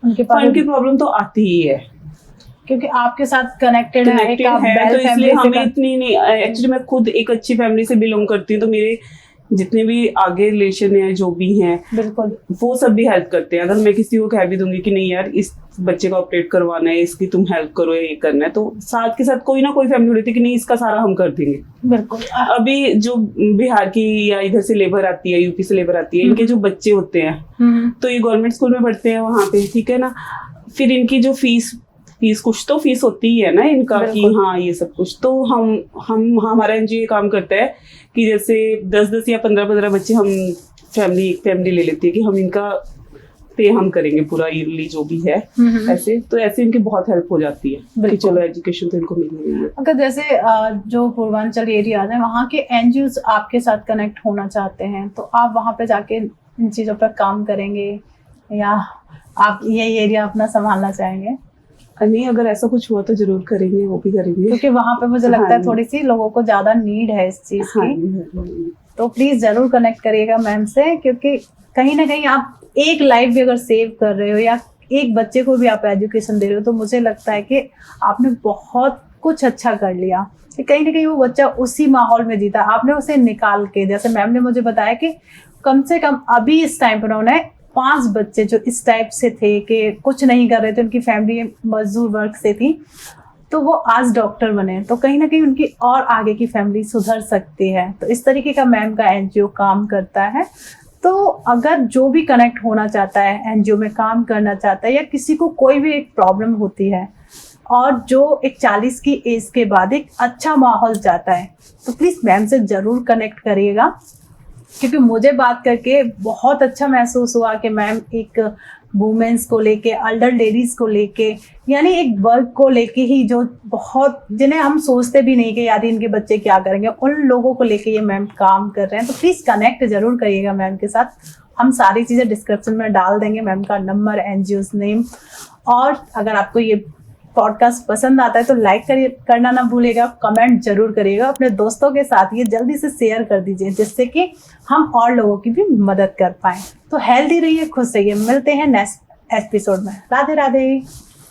S2: उनके फंड की प्रॉब्लम तो आती ही है,
S1: क्योंकि आपके साथ कनेक्टेड है
S2: तो इसलिए हमें इतनी नहीं। एक्चुअली मैं खुद एक अच्छी फैमिली से बिलोंग करती हूँ, तो मेरे जितने भी आगे रिलेशन है जो भी हैं, बिल्कुल वो सब भी हेल्प करते हैं। अगर मैं किसी को कह भी दूंगी कि नहीं यार इस बच्चे का ऑपरेट करवाना है, इसकी तुम हेल्प करो या ये करना है, तो साथ के साथ कोई ना कोई फैमिली होती है कि नहीं इसका सारा हम कर देंगे।
S1: बिल्कुल।
S2: अभी जो बिहार की या इधर से लेबर आती है, यूपी से लेबर आती है, इनके जो बच्चे होते हैं तो ये गवर्नमेंट स्कूल में पढ़ते हैं वहाँ पे, ठीक है ना। फिर इनकी जो फीस कुछ तो फीस होती ही है ना इनका, कि हाँ ये सब कुछ। तो हम हमारा एनजीओ काम करता है कि जैसे 10-10 या 15-15 बच्चे हम एक फैमिली ले लेती है कि हम इनका पे हम करेंगे पूरा ईयरली जो भी है। ऐसे तो ऐसे इनकी बहुत हेल्प हो जाती है कि चलो एजुकेशन तो इनको मिल रही है।
S1: अगर जैसे जो पूर्वांचल एरिया है वहाँ के एनजीओ आपके साथ कनेक्ट होना चाहते हैं, तो आप वहाँ पे जाके इन चीज़ों पर काम करेंगे या आप ये एरिया अपना संभालना चाहेंगे?
S2: नहीं, अगर ऐसा कुछ हुआ तो जरूर करेंगे, वो भी करेंगे,
S1: क्योंकि वहाँ पे मुझे लगता है थोड़ी सी लोगों को ज्यादा नीड है इस चीज की। तो प्लीज जरूर कनेक्ट करिएगा मैम से, क्योंकि कहीं ना कहीं आप एक लाइफ भी अगर सेव कर रहे हो या एक बच्चे को भी आप एजुकेशन दे रहे हो, तो मुझे लगता है कि आपने बहुत कुछ अच्छा कर लिया। कि कहीं ना कहीं वो बच्चा उसी माहौल में जीता, आपने उसे निकाल के, जैसे मैम ने मुझे बताया कि कम से कम अभी इस टाइम पर उन्होंने 5 बच्चे जो इस टाइप से थे कि कुछ नहीं कर रहे थे, उनकी फैमिली मजदूर वर्ग से थी, तो वो आज डॉक्टर बने। तो कहीं ना कहीं उनकी और आगे की फैमिली सुधर सकती है। तो इस तरीके का मैम का एनजीओ काम करता है। तो अगर जो भी कनेक्ट होना चाहता है, एनजीओ में काम करना चाहता है, या किसी को कोई भी एक प्रॉब्लम होती है और जो एक 40 की एज के बाद एक अच्छा माहौल चाहता है, तो प्लीज मैम से जरूर कनेक्ट करिएगा। क्योंकि मुझे बात करके बहुत अच्छा महसूस हुआ कि मैम एक वुमेन्स को लेके, अल्डर लेडीज़ को लेके, यानी एक वर्क को लेके ही जो बहुत, जिन्हें हम सोचते भी नहीं कि यार इनके बच्चे क्या करेंगे, उन लोगों को लेके ये मैम काम कर रहे हैं। तो प्लीज़ कनेक्ट जरूर करिएगा मैम के साथ। हम सारी चीज़ें डिस्क्रिप्शन में डाल देंगे, मैम का नंबर, NGO's नेम। और अगर आपको ये पॉडकास्ट पसंद आता है तो लाइक करना ना भूलेगा, कमेंट जरूर करिएगा, अपने दोस्तों के साथ ये जल्दी से शेयर कर दीजिए, जिससे कि हम और लोगों की भी मदद कर पाएं। तो हेल्दी रहिए, खुश रहिए। मिलते हैं नेक्स्ट एपिसोड में। राधे राधे।